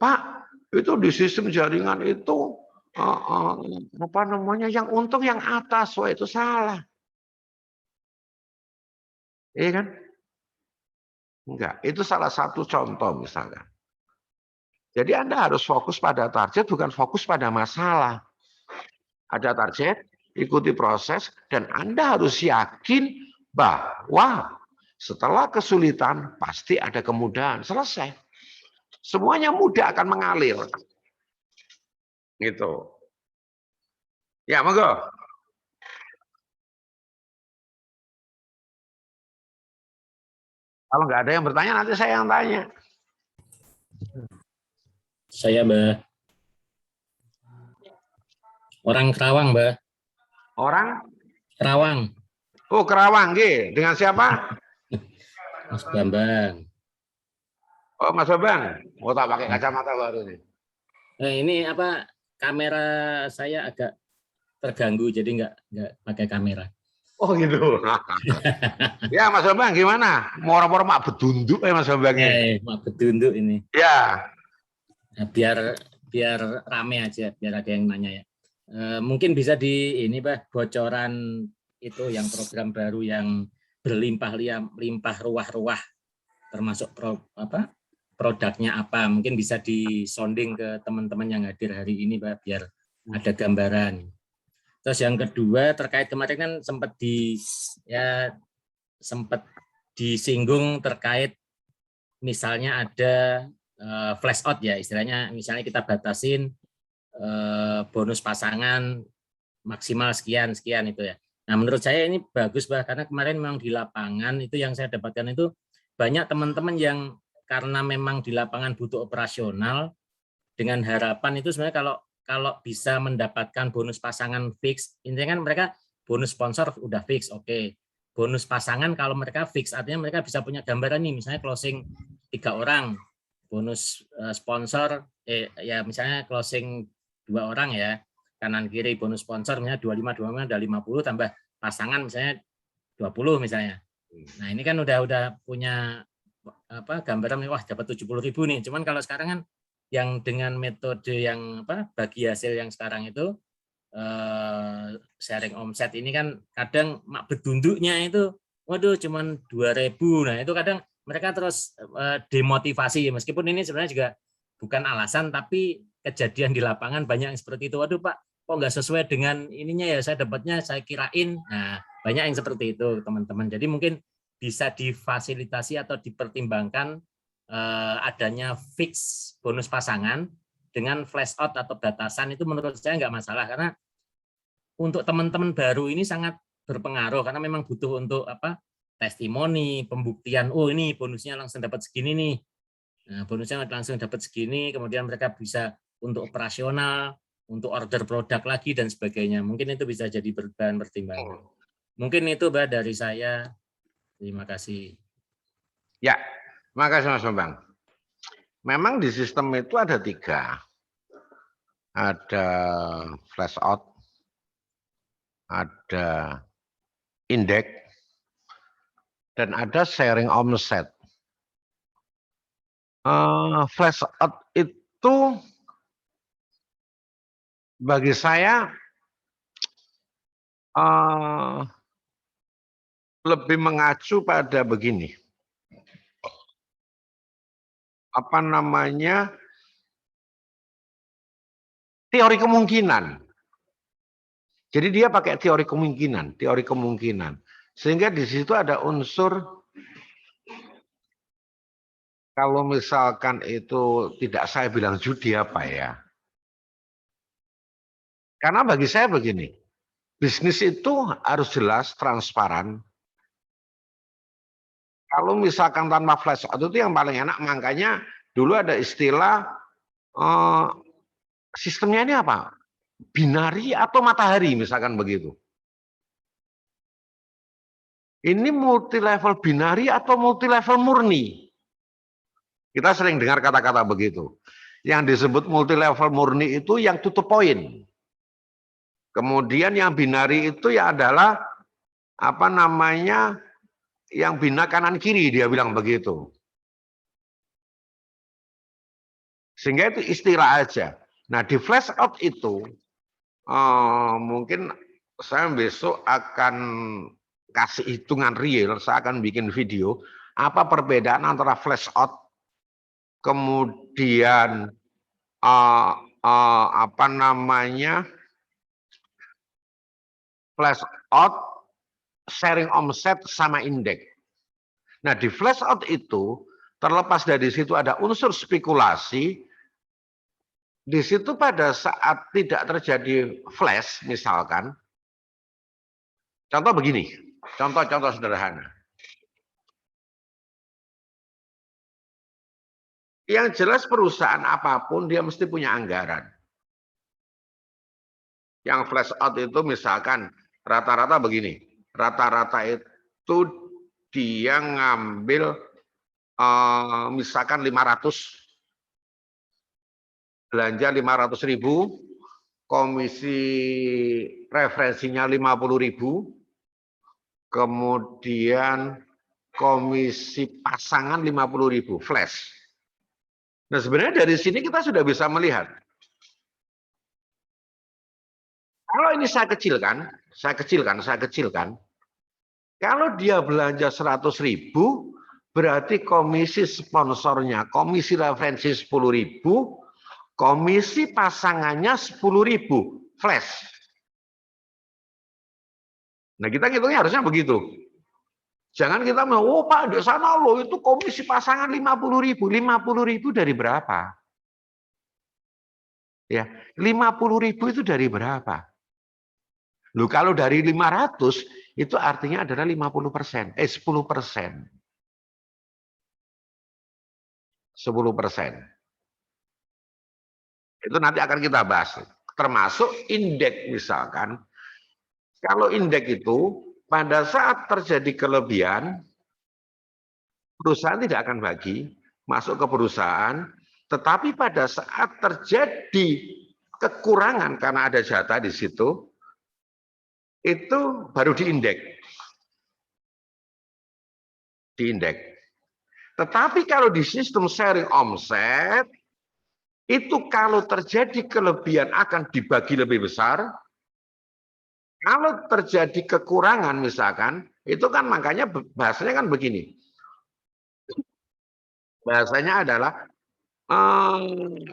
Speaker 1: Pak, itu di sistem jaringan itu, apa namanya, yang untung yang atas, wah itu salah. Iya kan? Enggak, itu salah satu contoh misalkan. Jadi Anda harus fokus pada target, bukan fokus pada masalah. Ada target, ikuti proses, dan Anda harus yakin bahwa setelah kesulitan pasti ada kemudahan. Selesai. Semuanya mudah akan mengalir. Gitu. Ya, monggo. Kalau nggak ada yang bertanya, nanti saya yang tanya.
Speaker 3: Saya, Mbak. Orang Kerawang, Mbak.
Speaker 1: Orang?
Speaker 3: Kerawang.
Speaker 1: Oh, Kerawang, G. Dengan siapa?
Speaker 3: Mas Bambang.
Speaker 1: Oh, Mas Bambang. Oh, tak pakai kacamata baru nih.
Speaker 3: Ini apa, kamera saya agak terganggu, jadi nggak pakai kamera.
Speaker 1: Oh, gitu. Ya, Mas Bambang, gimana? Moro-moro mak bedunduk Mas Bambang ini.
Speaker 3: Mak bedunduk ini.
Speaker 1: Ya.
Speaker 3: Nah, biar rame aja, biar ada yang nanya ya. Mungkin bisa ini, Pak, bocoran itu yang program baru yang berlimpah ruah-ruah, termasuk produknya apa, mungkin bisa disonding ke teman-teman yang hadir hari ini, Pak, biar ada gambaran. Terus yang kedua terkait kemarin kan sempat disinggung terkait misalnya ada flash out ya, istilahnya misalnya kita batasin bonus pasangan maksimal sekian itu ya. Nah, menurut saya ini bagus, Bah, karena kemarin memang di lapangan itu yang saya dapatkan itu banyak teman-teman yang karena memang di lapangan butuh operasional, dengan harapan itu sebenarnya kalau bisa mendapatkan bonus pasangan fix, intinya kan mereka bonus sponsor udah fix, oke. Bonus pasangan kalau mereka fix, artinya mereka bisa punya gambaran nih, misalnya closing 3 orang, bonus sponsor, ya misalnya closing 2 orang ya, kanan kiri bonus sponsor misalnya 25 ada 50 tambah pasangan misalnya 20 misalnya. Nah, ini kan udah punya gambaran, wah dapat 70.000 nih. Cuman kalau sekarang kan yang dengan metode yang bagi hasil yang sekarang itu sharing omset ini kan kadang mak bedunduknya itu waduh cuman 2.000. Nah, itu kadang mereka terus demotivasi, meskipun ini sebenarnya juga bukan alasan, tapi kejadian di lapangan banyak yang seperti itu. Waduh Pak, kok nggak sesuai dengan ininya ya, saya dapatnya saya kirain. Nah, banyak yang seperti itu teman-teman. Jadi mungkin bisa difasilitasi atau dipertimbangkan adanya fix bonus pasangan dengan flash out atau batasan, itu menurut saya nggak masalah, karena untuk teman-teman baru ini sangat berpengaruh karena memang butuh untuk testimoni, pembuktian, oh ini bonusnya langsung dapat segini nih. Nah, bonusnya langsung dapat segini, kemudian mereka bisa untuk operasional, untuk order produk lagi dan sebagainya. Mungkin itu bisa jadi bahan pertimbangan. Mungkin itu Mbak dari saya. Terima kasih.
Speaker 1: Ya, terima kasih Mas Bambang. Memang di sistem itu ada 3. Ada flash out, ada indeks, dan ada sharing omset. Flash out itu bagi saya lebih mengacu pada begini, apa namanya, teori kemungkinan. Jadi dia pakai teori kemungkinan, sehingga di situ ada unsur Kalau misalkan itu tidak saya bilang judi apa ya? Karena bagi saya begini, bisnis itu harus jelas, transparan. Kalau misalkan tanpa flash out itu yang paling enak, makanya dulu ada istilah sistemnya ini apa? Binari atau matahari misalkan begitu. Ini multi level binari atau multi level murni? Kita sering dengar kata-kata begitu. Yang disebut multi level murni itu yang tutup poin. Kemudian yang binari itu ya adalah apa namanya, yang bina kanan kiri, dia bilang begitu. Sehingga itu istilah aja. Nah di flash out itu mungkin saya besok akan kasih hitungan real, saya akan bikin video apa perbedaan antara flash out kemudian apa namanya flash out, sharing omset sama indeks. Nah di flash out itu terlepas dari situ ada unsur spekulasi. Di situ pada saat tidak terjadi flash misalkan, contoh begini, contoh sederhana. Yang jelas perusahaan apapun dia mesti punya anggaran. Yang flash out itu misalkan rata-rata begini, rata-rata itu dia ngambil misalkan 500, belanja 500.000, komisi referensinya 50.000, kemudian komisi pasangan 50.000 flash. Nah sebenarnya dari sini kita sudah bisa melihat. Kalau ini saya kecilkan. Kalau dia belanja 100.000, berarti komisi sponsornya, komisi referensi 10.000, komisi pasangannya 10.000 flash. Nah kita ngitungnya harusnya begitu. Jangan kita mau, oh Pak di sana loh itu komisi pasangan 50.000, 50.000 dari berapa? Ya, 50.000 itu dari berapa? Loh kalau dari 500 itu artinya adalah 50%, 10%. 10%. Itu nanti akan kita bahas. Termasuk indeks misalkan. Kalau indeks itu pada saat terjadi kelebihan, perusahaan tidak akan bagi, masuk ke perusahaan, tetapi pada saat terjadi kekurangan karena ada jatah di situ, itu baru diindeks. Tetapi kalau di sistem sharing omset, itu kalau terjadi kelebihan akan dibagi lebih besar. Kalau terjadi kekurangan misalkan, itu kan makanya bahasanya kan begini. Bahasanya adalah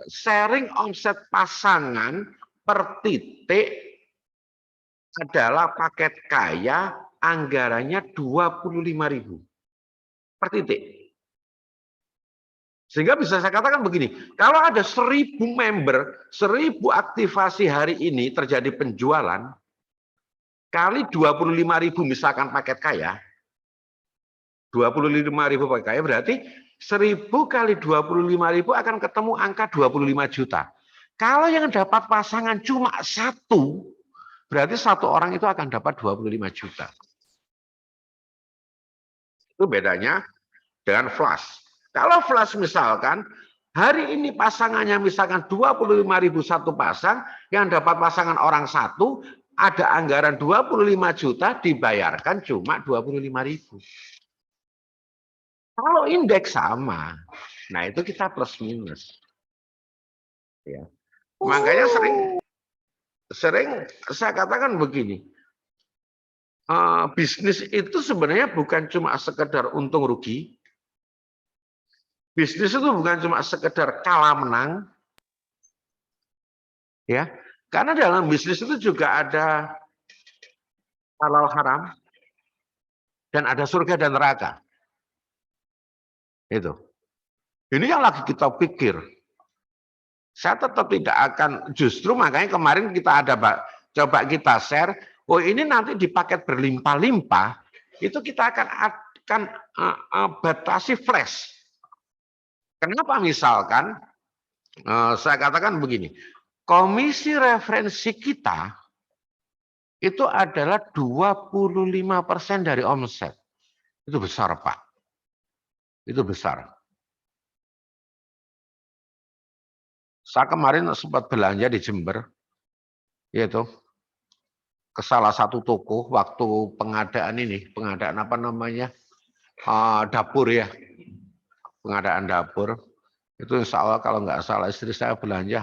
Speaker 1: sharing omset pasangan per titik adalah paket kaya anggarannya 25.000 per titik. Sehingga bisa saya katakan begini, kalau ada 1.000 member, 1.000 aktivasi hari ini terjadi penjualan, kali 25.000 misalkan paket kaya, 25.000 paket kaya berarti 1.000 kali 25.000 akan ketemu angka 25 juta. Kalau yang dapat pasangan cuma satu, berarti satu orang itu akan dapat 25 juta. Itu bedanya dengan flash. Kalau flash misalkan, hari ini pasangannya misalkan 25.000 satu pasang, yang dapat pasangan orang satu, ada anggaran 25 juta, dibayarkan cuma 25.000. Kalau indeks sama, nah itu kita plus minus. Ya. Makanya sering saya katakan begini, bisnis itu sebenarnya bukan cuma sekedar untung rugi, bisnis itu bukan cuma sekedar kalah menang, ya. Karena dalam bisnis itu juga ada halal haram dan ada surga dan neraka. Itu. Ini yang lagi kita pikir. Saya tetap tidak akan, justru makanya kemarin kita ada, coba kita share, oh ini nanti di paket berlimpah-limpah, itu kita akan batasi flash. Kenapa misalkan, saya katakan begini, komisi referensi kita itu adalah 25% dari omset. Itu besar, Pak. Itu besar. Saya kemarin sempat belanja di Jember, yaitu ke salah satu toko waktu pengadaan apa namanya, dapur ya, pengadaan dapur. Itu insya Allah kalau nggak salah istri saya belanja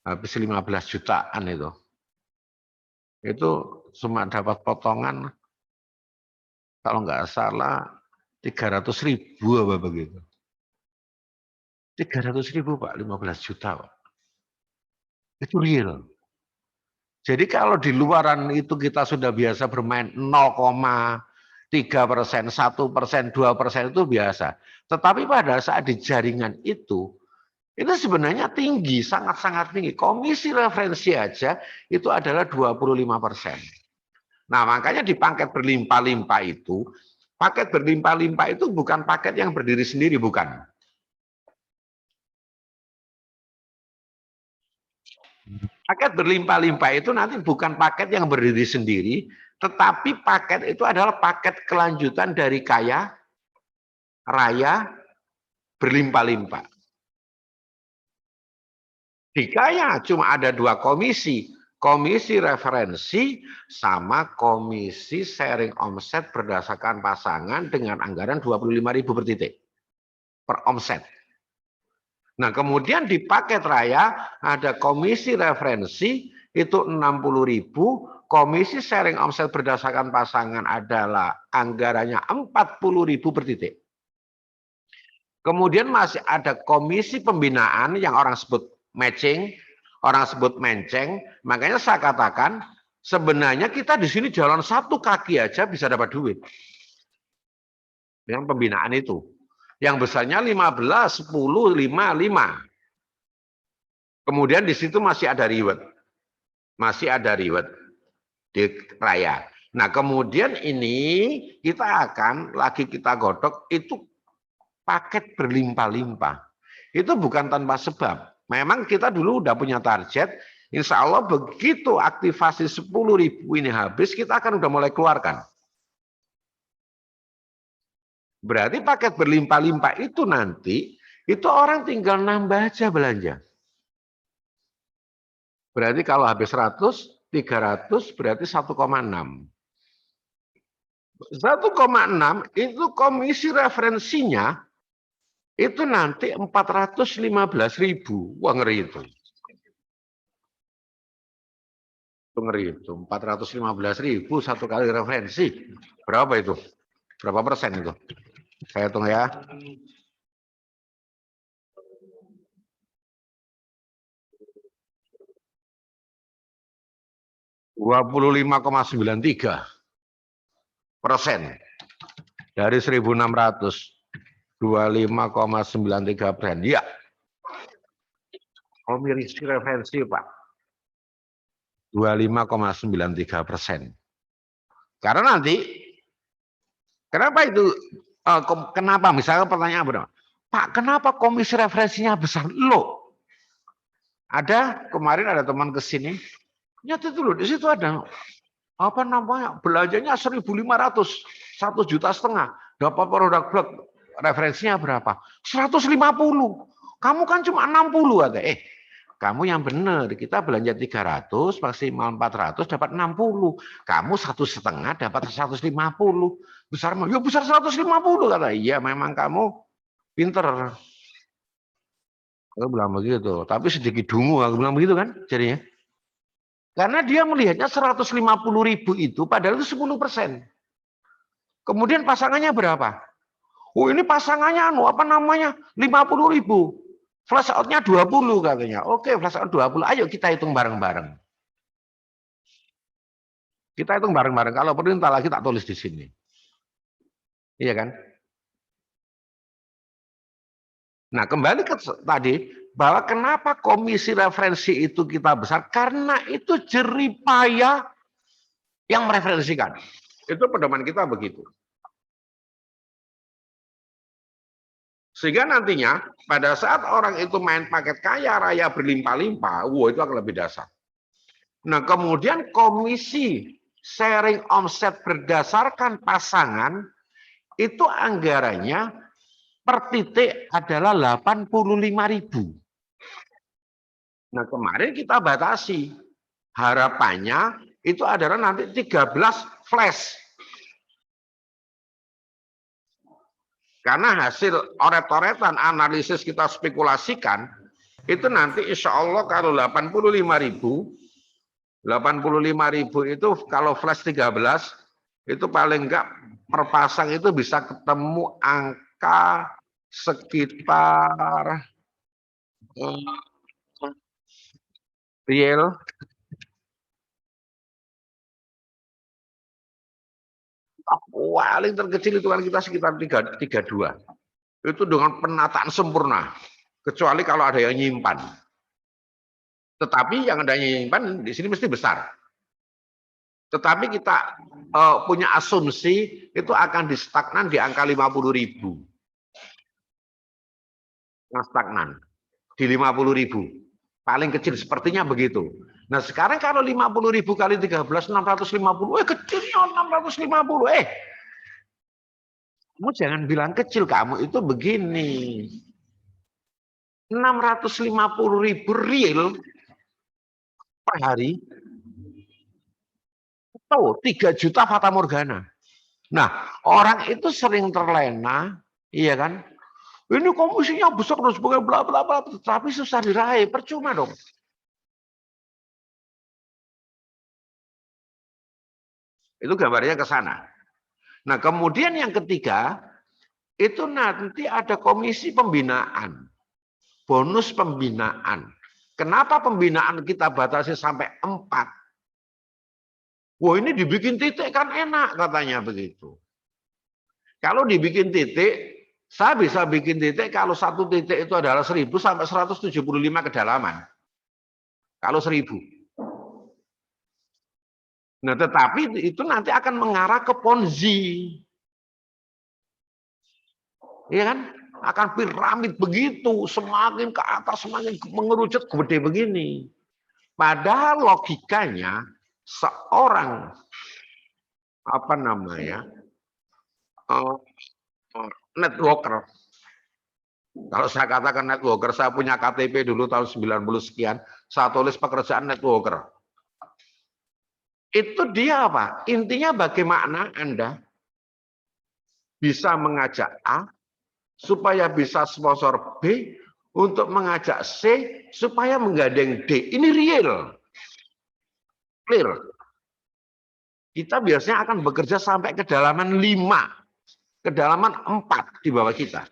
Speaker 1: habis 15 jutaan itu. Itu cuma dapat potongan kalau nggak salah 300.000 apa begitu. 300.000 Pak, 15 juta Pak. Itu real. Jadi kalau di luaran itu kita sudah biasa bermain 0,3%, 1%, 2% itu biasa. Tetapi pada saat di jaringan itu sebenarnya tinggi, sangat-sangat tinggi. Komisi referensi aja itu adalah 25%. Nah makanya di paket berlimpah-limpah itu, paket berlimpah-limpah itu bukan paket yang berdiri sendiri, bukan. Paket berlimpah-limpah itu nanti bukan paket yang berdiri sendiri, tetapi paket itu adalah paket kelanjutan dari kaya, raya, berlimpah-limpah. Di kaya cuma ada 2 komisi, komisi referensi sama komisi sharing omset berdasarkan pasangan dengan anggaran 25.000 per titik per omset. Nah, kemudian di paket raya ada komisi referensi itu 60.000, komisi sharing omset berdasarkan pasangan adalah anggarannya 40.000 per titik. Kemudian masih ada komisi pembinaan yang orang sebut matching, orang sebut menceng. Makanya saya katakan sebenarnya kita di sini jalan satu kaki aja bisa dapat duit. Dengan pembinaan itu. Yang besarnya 15, 10, 5, 5. Kemudian di situ masih ada reward. Masih ada reward di raya. Nah kemudian ini kita akan lagi kita godok itu paket berlimpah-limpah. Itu bukan tanpa sebab. Memang kita dulu udah punya target. Insya Allah begitu aktivasi 10.000 ini habis, kita akan udah mulai keluarkan. Berarti paket berlimpah-limpah itu nanti, itu orang tinggal nambah aja belanja. Berarti kalau habis 100, 300 berarti 1,6. 1,6 itu komisi referensinya itu nanti 415.000. Wah ngeri itu. Itu ngeri itu. 415.000 satu kali referensi. Berapa itu? Berapa persen itu? Saya hitung ya. %25,93 dari 1.600. 25,93%. Ya. Komisi referensi Pak. 25,93%. Karena nanti, kenapa itu? Kenapa? Misalnya pertanyaan berapa? Pak, kenapa komisi referensinya besar? Loh, ada kemarin ada teman ke sini, nyata itu loh, di situ ada apa namanya belanjanya 1.500, 1,5 juta, dapat produk blok referensinya berapa? 150. Kamu kan cuma 60 ada. Kamu yang benar, kita belanja 300 maksimal 400 dapat 60. Kamu 1,5 dapat 150. Besar ya besar 150 kata. Iya memang kamu pinter. Aku bilang begitu, tapi sedikit dungu aku bilang begitu kan jadinya. Karena dia melihatnya 150.000 itu padahal itu 10%. Kemudian pasangannya berapa? Oh ini pasangannya apa namanya 50.000. Flash out-nya 20 katanya. Oke, flash out 20. Ayo kita hitung bareng-bareng. Kita hitung bareng-bareng. Kalau perlu entah lagi tak tulis di sini. Iya kan? Nah, kembali ke tadi, bahwa kenapa komisi referensi itu kita besar? Karena itu jeripaya yang mereferensikan. Itu pedoman kita begitu. Sehingga nantinya, pada saat orang itu main paket kaya raya berlimpah-limpah, wah itu akan lebih dasar. Nah, kemudian komisi sharing omset berdasarkan pasangan, itu anggarannya per titik adalah 85.000. Nah, kemarin kita batasi. Harapannya itu adalah nanti 13 flash. Karena hasil oret-oretan analisis kita spekulasikan, itu nanti insya Allah kalau 85.000 itu kalau flash 13, itu paling enggak per pasang itu bisa ketemu angka sekitar real paling terkecil itu kan kita sekitar 32. Itu dengan penataan sempurna. Kecuali kalau ada yang nyimpan. Tetapi yang ada yang nyimpan di sini mesti besar. Tetapi kita punya asumsi itu akan stagnan di angka 50.000. Yang stagnan di 50.000. Paling kecil sepertinya begitu. Nah, sekarang kalau 50.000 kali 13 650. Kecilnya 650. Kamu jangan bilang kecil, kamu itu begini. 650.000 real per hari. Tuh, 3 juta fata morgana. Nah, orang itu sering terlena, iya kan? Ini komisinya besar terus bla bla bla, tapi susah diraih, percuma dong. Itu gambarnya ke sana. Nah, kemudian yang ketiga, itu nanti ada komisi pembinaan. Bonus pembinaan. Kenapa pembinaan kita batasi sampai 4? Wah, ini dibikin titik kan enak katanya begitu. Kalau dibikin titik, saya bisa bikin titik kalau satu titik itu adalah 1.000 sampai 175 kedalaman. Kalau 1.000. Nah, tetapi itu nanti akan mengarah ke Ponzi. Iya kan? Akan piramid begitu, semakin ke atas, semakin mengerucut gede begini. Padahal logikanya seorang networker. Kalau saya katakan networker, saya punya KTP dulu tahun 90 sekian, saya tulis pekerjaan networker. Itu dia apa? Intinya bagaimana Anda bisa mengajak A supaya bisa sponsor B untuk mengajak C supaya menggandeng D. Ini real. Clear. Kita biasanya akan bekerja sampai kedalaman 5, kedalaman 4 di bawah kita.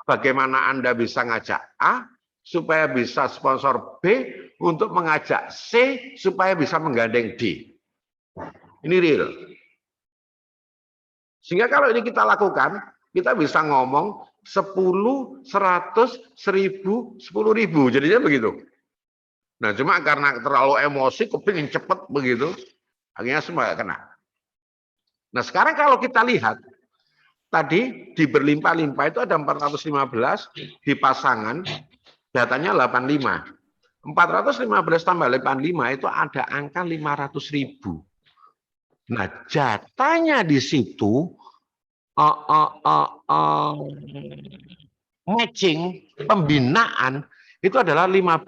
Speaker 1: Bagaimana Anda bisa ngajak A supaya bisa sponsor B untuk mengajak C supaya bisa menggandeng D. Ini real. Sehingga kalau ini kita lakukan, kita bisa ngomong 10, 100, 1000, 10.000. Jadinya begitu. Nah, cuma karena terlalu emosi, kepingin cepat begitu, akhirnya semua kena. Nah, sekarang kalau kita lihat, tadi di berlimpah-limpah itu ada 415, di pasangan datanya 85. 415 tambah 85 itu ada angka 500.000. Nah, jatahnya di situ matching pembinaan itu adalah 15,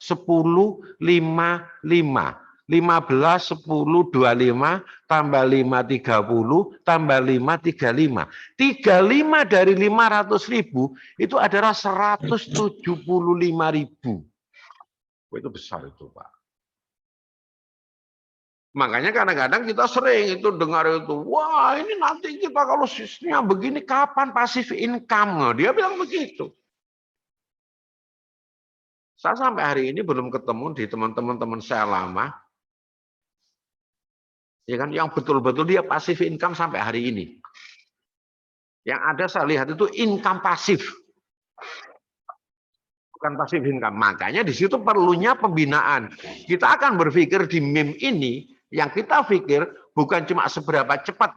Speaker 1: 10, 55. 15, 10, 25, tambah 5, 30, tambah 5, 35. 35 dari 500.000 itu adalah 175.000. Itu besar itu, Pak. Makanya kadang-kadang kita sering itu dengar itu, wah ini nanti kita kalau sistemnya begini kapan pasif income? Dia bilang begitu. Saya sampai hari ini belum ketemu di teman-teman saya lama, ya kan, yang betul-betul dia pasif income sampai hari ini. Yang ada saya lihat itu income pasif. Bukan passive income. Makanya di situ perlunya pembinaan. Kita akan berpikir di MIM ini, yang kita pikir bukan cuma seberapa cepat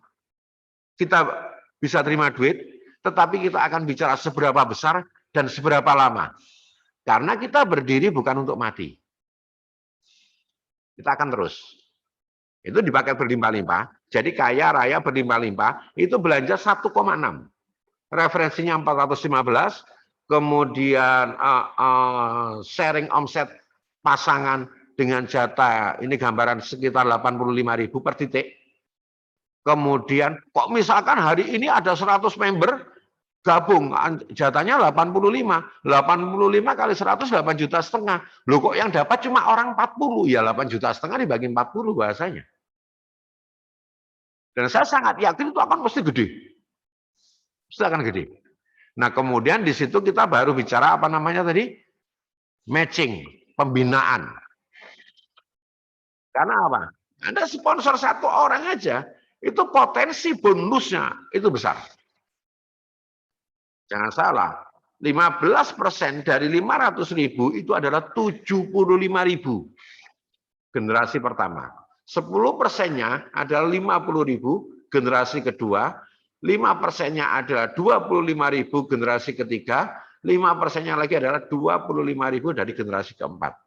Speaker 1: kita bisa terima duit, tetapi kita akan bicara seberapa besar dan seberapa lama. Karena kita berdiri bukan untuk mati. Kita akan terus. Itu dipakai berlimpah-limpah. Jadi kaya raya berlimpah-limpah itu belanja 1,6. Referensinya 415, kemudian sharing omset pasangan dengan jatah, ini gambaran sekitar 85.000 per titik. Kemudian kok misalkan hari ini ada 100 member gabung, jatahnya 85. 85 kali 100, 8,5 juta. Loh kok yang dapat cuma orang 40? Ya 8,5 juta dibagi 40 bahasanya. Dan saya sangat yakin itu akan pasti gede. Pasti akan gede. Nah, kemudian di situ kita baru bicara apa namanya tadi? Matching, pembinaan. Karena apa? Anda sponsor satu orang aja, itu potensi bonusnya itu besar. Jangan salah, 15% dari 500.000 itu adalah 75.000 generasi pertama. 10%-nya adalah 50.000 generasi kedua, 5%-nya adalah 25.000 generasi ketiga, 5%-nya lagi adalah 25.000 dari generasi keempat.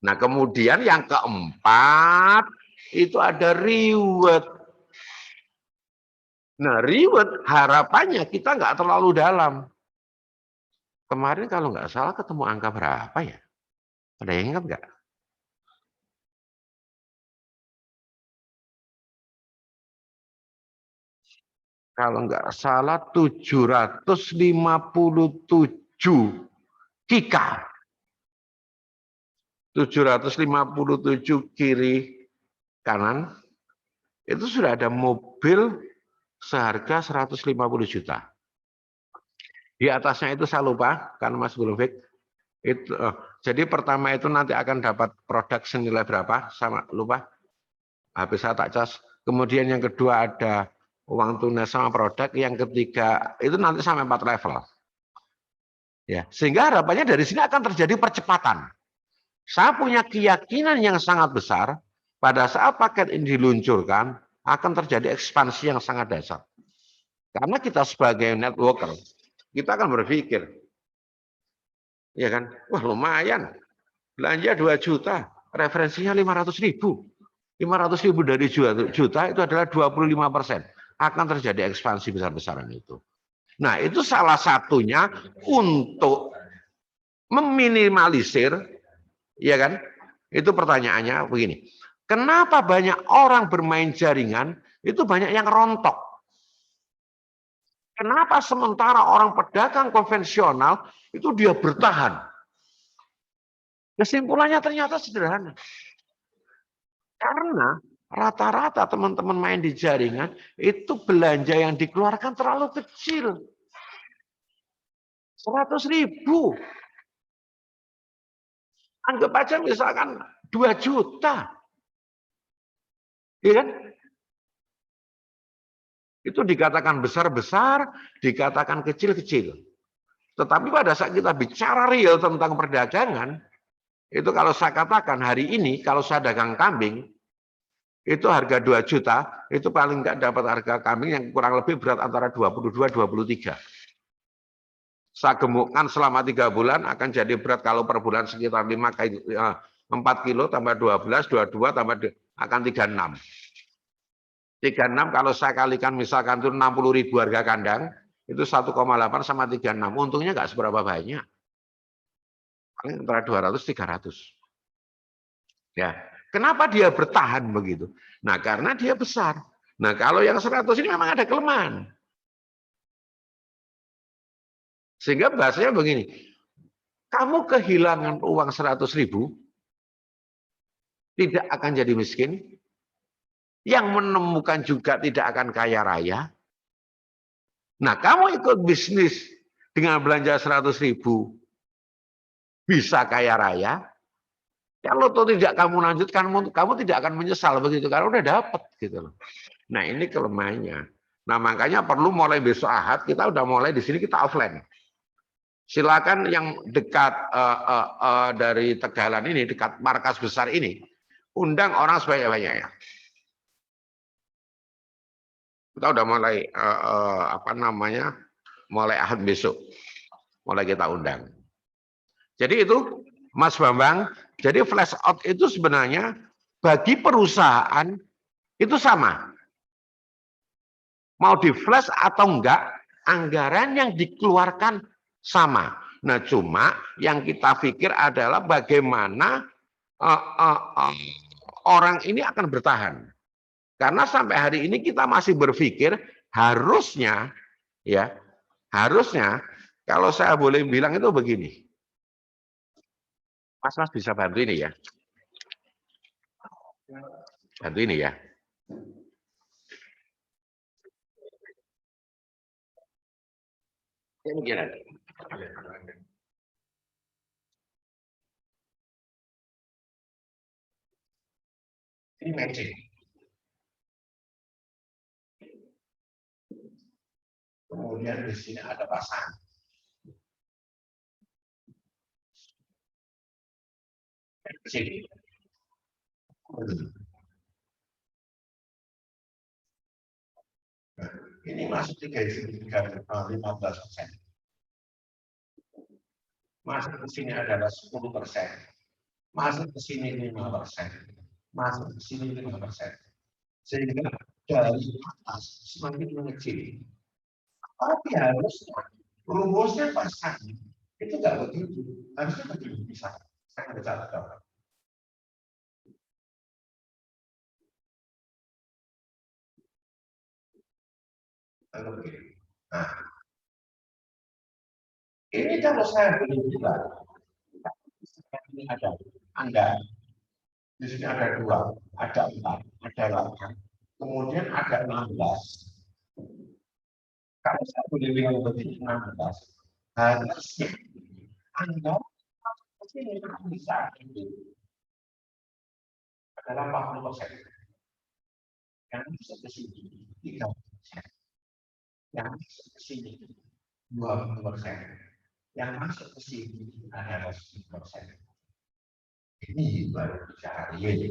Speaker 1: Nah, kemudian yang keempat itu ada reward. Nah, reward harapannya kita nggak terlalu dalam. Kemarin kalau nggak salah ketemu angka berapa ya? Ada yang ingat nggak? Kalau nggak salah 757 kika. 757 kiri kanan. Itu sudah ada mobil seharga 150 juta. Di atasnya itu saya lupa, karena Mas belum fix. Itu, jadi pertama itu nanti akan dapat produk senilai berapa, sama lupa. Habis saya tak cas. Kemudian yang kedua ada uang tunai sama produk, yang ketiga itu nanti sampai 4 level. Ya, sehingga harapannya dari sini akan terjadi percepatan. Saya punya keyakinan yang sangat besar pada saat paket ini diluncurkan akan terjadi ekspansi yang sangat dasar. Karena kita sebagai networker, kita akan berpikir, ya kan, wah lumayan, belanja 2 juta, referensinya 500.000. 500.000 dari juta itu adalah 25%. Akan terjadi ekspansi besar-besaran itu. Nah, itu salah satunya untuk meminimalisir, ya kan? Itu pertanyaannya begini. Kenapa banyak orang bermain jaringan itu banyak yang rontok? Kenapa sementara orang pedagang konvensional itu dia bertahan? Kesimpulannya ternyata sederhana. Karena rata-rata teman-teman main di jaringan itu belanja yang dikeluarkan terlalu kecil. 100.000. Anggap aja misalkan 2 juta. Ya kan? Itu dikatakan besar-besar, dikatakan kecil-kecil. Tetapi pada saat kita bicara real tentang perdagangan, itu kalau saya katakan hari ini, kalau saya dagang kambing, itu harga 2 juta, itu paling nggak dapat harga kambing yang kurang lebih berat antara 22-23. Saya gemukkan selama 3 bulan, akan jadi berat kalau per bulan sekitar 4 kilo, tambah 12, 22, tambah akan 36. 36 kalau saya kalikan misalkan itu 60.000 harga kandang, itu 1,8 sama 36. Untungnya nggak seberapa banyak. Paling antara 200-300. Ya. Kenapa dia bertahan begitu? Nah, karena dia besar. Nah, kalau yang 100 ini memang ada kelemahan. Sehingga bahasanya begini, kamu kehilangan uang 100.000, tidak akan jadi miskin, yang menemukan juga tidak akan kaya raya. Nah, kamu ikut bisnis dengan belanja 100.000, bisa kaya raya. Kalau itu tidak kamu lanjutkan, kamu tidak akan menyesal begitu, karena udah dapat gitu loh. Nah, ini kelemahannya. Nah, makanya perlu mulai besok Ahad kita udah mulai di sini kita offline. Silakan yang dekat dari Tegalan ini, dekat markas besar ini, undang orang sebanyak-banyaknya. Kita udah mulai mulai Ahad besok, mulai kita undang. Jadi itu Mas Bambang, jadi flash out itu sebenarnya bagi perusahaan itu sama. Mau di flash atau enggak, anggaran yang dikeluarkan sama. Nah, cuma yang kita pikir adalah bagaimana orang ini akan bertahan. Karena sampai hari ini kita masih berpikir harusnya kalau saya boleh bilang itu begini. Mas bisa bantu ini ya. Bantu ini ya. Ini gimana? Ini matching. Kemudian di sini ada pasang. Matching. Ini masuk 15%. Masuk ke sini adalah 10%. Masuk ke sini 5%. Masuk ke sini 5%. Sehingga dari atas semakin mengecil. Tapi harusnya rumusnya pasang itu nggak begitu. Harusnya begitu bisa. Saya ada catatan. Nah, ini kalau saya boleh bilang, ini ada anggaran. Di sini ada 2, ada 4, ada 8, kemudian ada 16. Kalau saya boleh bilang begini 16, harusnya anggaran ini bisa adalah 40%. Yang bisa ke sini 3%. Yang masuk ke sini 20%. Yang masuk ke sini adalah 10%. Ini baru bicara real.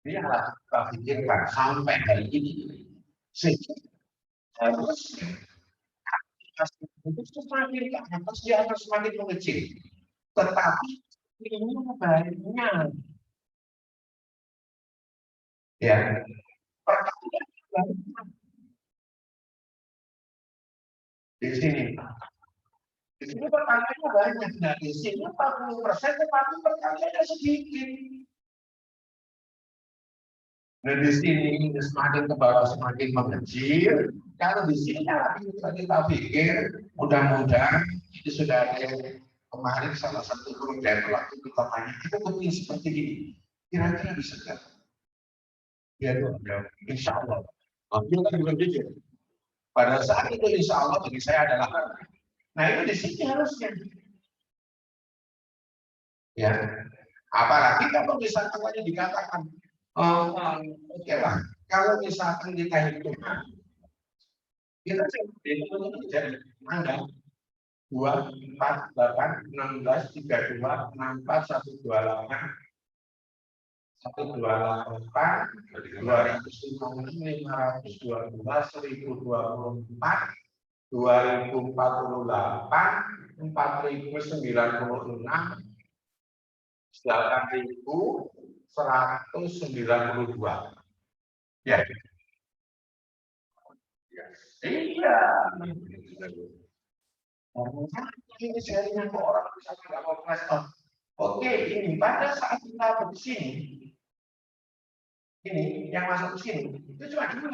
Speaker 1: Ini adalah kita pikirkan sampai hari ini. Sehingga harusnya itu semakin ke atas dia akan semakin mengecil. Tetapi ini banyak. Ya, pertanyaan di sini. Di sini pertanyaannya banyak. Nah, di sini 40%, tetapi pertanyaannya sedikit. Nah, di sini semakin ke bawah semakin mengecil. Kalau di sini kita pikir mudah-mudahan ini sudah ada kemarin salah satu program waktu kita tanya itu penting seperti ini. Kira-kira bisa nggak? Ya, insya Allah. Ambil kan belum jujur. Pada saat itu insya Allah bagi saya adalah. Nah itu di sini harusnya. Ya, apalagi kalau misalkan tadi dikatakan, oke lah, kalau misalkan kita hitung, kita jadi angka 2, 4, 8, 16, 32, 64, 128, 128, 256, 512, 1024, 2048, 4096, 8.192. Ya. Iya. Ini jaringan kok orang bisa tidak mau flash out. Oke, ini pada saat kita begini, ini yang masuk ke sini itu cuma 2.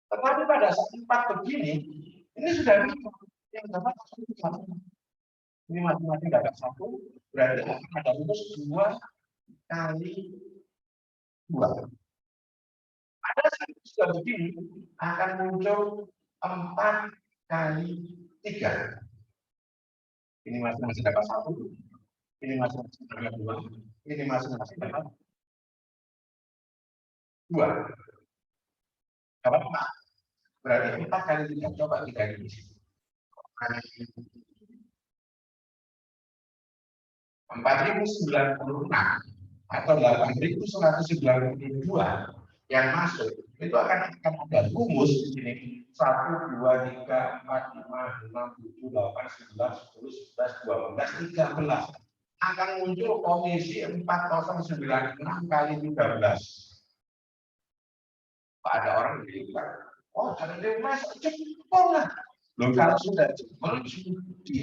Speaker 1: Tetapi pada saat 4 begini, ini sudah bisa yang dapat 1. Ini masing-masing dapat 1, berarti ada rumus 2 kali 2. Pada saat sudah begini, akan muncul 4 kali 3. Ini masing-masing dapat 1, ini masing-masing dapat 2, ini masing-masing dapat 2. Dapat 4. Berarti 4 kali 3 coba kita ini. 4.096 atau 8.192 yang masuk itu akan ada rumus di sini 1, 2, 3, 4, 5, 6, 7, 8, 9, 10, 11, 12, 13 akan muncul komisi 4096 kali 13. Ada orang bilang, oh ada dewas jempol lah. Loh kalau sudah jempol di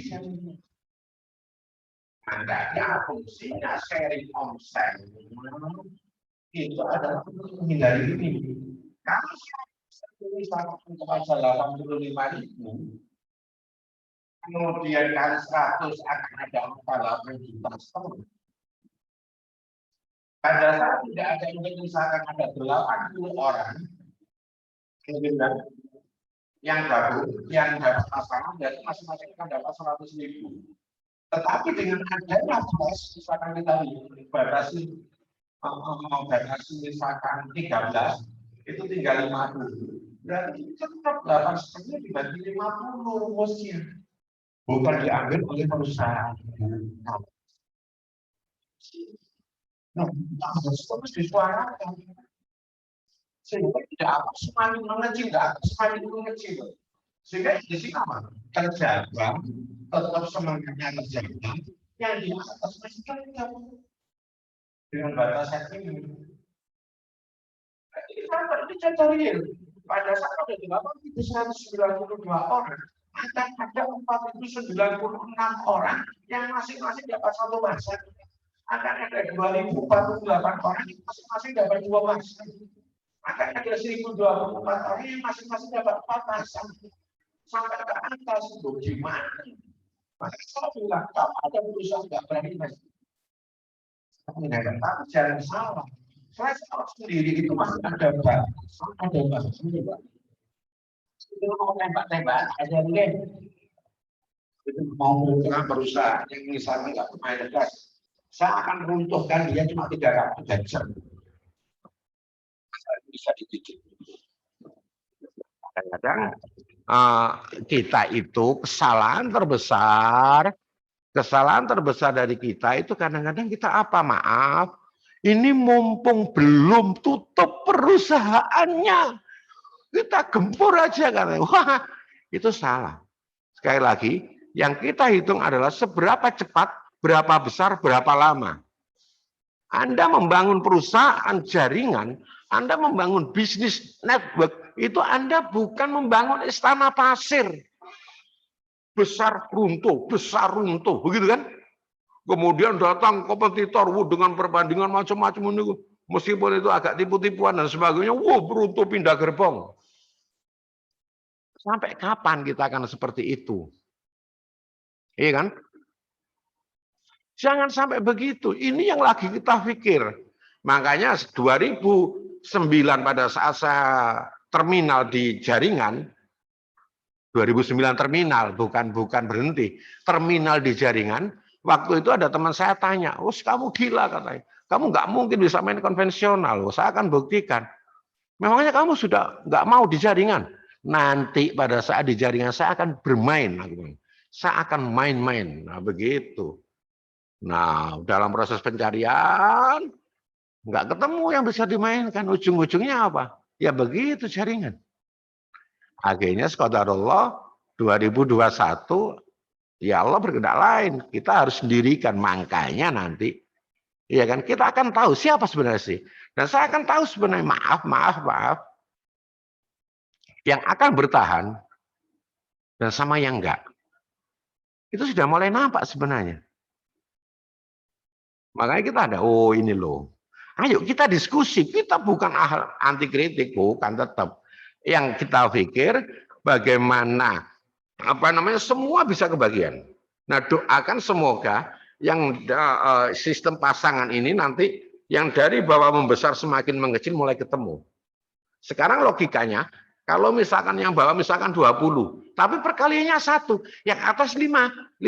Speaker 1: makanya fungsinya sharing omset itu adalah untuk menghindari ini. Kalau misalkan kepada 85.000, kemudian kali 100 akan ada 4 juta setengah. Pada saat tidak ada yang misalkan ada 80 orang yang gabung, yang dapat pasangan, jadi masing-masing akan dapat 100.000. Tetapi dengan adanya tes, misalkan kita batasi misalkan 13, itu tinggal 50. Berarti tetap 8,5 dibagi 50 rumusnya. Bukan diambil oleh perusahaan. Nah, harus terus disuarakan. Sehingga tidak apa semakin mengecil, semakin mengecil. Sehingga di sini apa? Terjaga, tetap semangatnya terjaga, yang di atas masih tetap dengan batasan ini. Ini contoh real. Pada saat ada 8.192 orang, akan ada 4.096 orang yang masing-masing dapat 1 masak. Akan ada 2.048 orang yang masing-masing dapat 2 masak. Akan ada 1.024 orang yang masing-masing dapat 4 masak. Sampai ke atas itu gimana? Maka saya bilang, kalau ada perusahaan nggak berani, tapi jangan salah. Saya sendiri itu masih ada bahasa juga. Itu mau tembak-tembak, ada lem. Itu mau dengan perusahaan yang misalnya nggak pemain gas, saya akan runtuhkan dia cuma 300 jam. Bisa dididik. Kadang-kadang kita itu kesalahan terbesar dari kita itu kadang-kadang kita apa? Maaf, ini mumpung belum tutup perusahaannya, kita gempur aja kan? Wah, itu salah. Sekali lagi, yang kita hitung adalah seberapa cepat, berapa besar, berapa lama. Anda membangun perusahaan jaringan, Anda membangun bisnis network, itu Anda bukan membangun istana pasir. Besar runtuh, begitu kan? Kemudian datang kompetitor dengan perbandingan macam-macam ini, meskipun itu agak tipu-tipuan dan sebagainya, runtuh pindah gerbong. Sampai kapan kita akan seperti itu? Iya kan? Jangan sampai begitu. Ini yang lagi kita pikir. Makanya 2009 pada saat saya terminal di jaringan, 2009 terminal, bukan berhenti. Terminal di jaringan, waktu itu ada teman saya tanya, kamu gila katanya. Kamu nggak mungkin bisa main konvensional. Saya akan buktikan. Memangnya kamu sudah nggak mau di jaringan? Nanti pada saat di jaringan saya akan bermain. Saya akan main-main. Nah begitu. Nah dalam proses pencarian, nggak ketemu yang bisa dimainkan. Ujung-ujungnya apa? Ya begitu jaringan. Akhirnya qadarullah 2021 ya Allah berkehendak lain. Kita harus sendirikan, makanya nanti ya kan kita akan tahu siapa sebenarnya sih. Dan saya akan tahu sebenarnya maaf yang akan bertahan dan sama yang enggak. Itu sudah mulai nampak sebenarnya. Makanya kita ada ini loh. Ayo kita diskusi, kita bukan anti kritik, bukan tetap. Yang kita pikir bagaimana semua bisa kebagian. Nah doakan semoga yang sistem pasangan ini nanti yang dari bawah membesar semakin mengecil mulai ketemu. Sekarang logikanya kalau misalkan yang bawah misalkan 20, tapi perkaliannya 1, yang atas 5.000.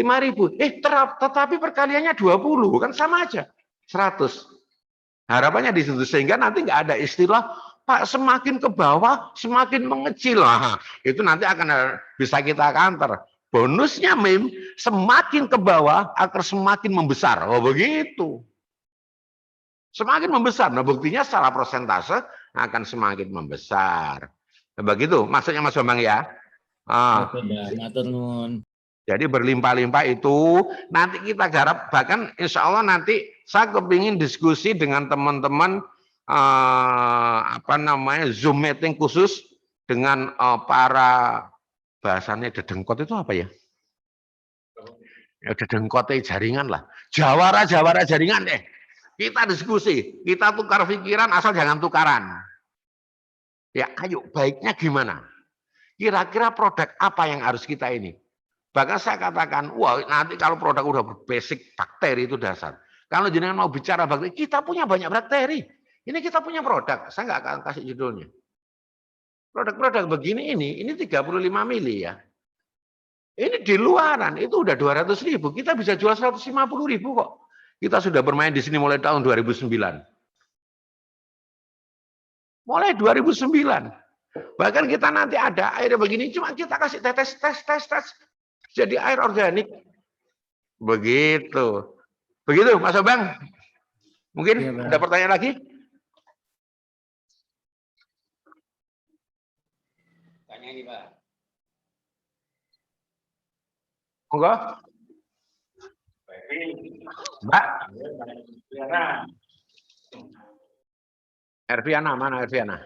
Speaker 1: Tetapi perkaliannya 20, kan sama aja 100. Harapannya di situ sehingga nanti nggak ada istilah Pak, semakin ke bawah semakin mengecil. Nah, itu nanti akan bisa kita counter. Bonusnya Mim, semakin ke bawah akan semakin membesar. Oh begitu. Semakin membesar. Nah buktinya secara persentase akan semakin membesar. Nah, begitu maksudnya Mas Bambang ya.
Speaker 3: Oke, Mbak. Matur nuwun.
Speaker 1: Jadi berlimpah-limpah itu nanti kita garap, bahkan insya Allah nanti saya kepingin diskusi dengan teman-teman Zoom meeting khusus dengan para bahasanya dedengkot itu apa ya? Ya dedengkotnya jaringan lah. Jawara jaringan deh. Kita diskusi, kita tukar pikiran asal jangan tukaran. Ya ayo baiknya gimana? Kira-kira produk apa yang harus kita ini? Bahkan saya katakan, wah nanti kalau produk udah basic bakteri itu dasar. Kalau jenengan mau bicara bakteri, kita punya banyak bakteri. Ini kita punya produk, saya nggak akan kasih judulnya. Produk-produk begini ini 35 mili ya. Ini di luaran, itu udah 200.000. Kita bisa jual 150.000 kok. Kita sudah bermain di sini mulai tahun 2009. Mulai 2009. Bahkan kita nanti ada air begini, cuma kita kasih tes. Jadi air organik. Begitu. Begitu, Mas Bambang. Mungkin
Speaker 3: Ya, Bang.
Speaker 1: ada pertanyaan lagi?
Speaker 3: Tanya ini, Pak.
Speaker 1: Monggo. Mbak. Erviana, mana Erviana?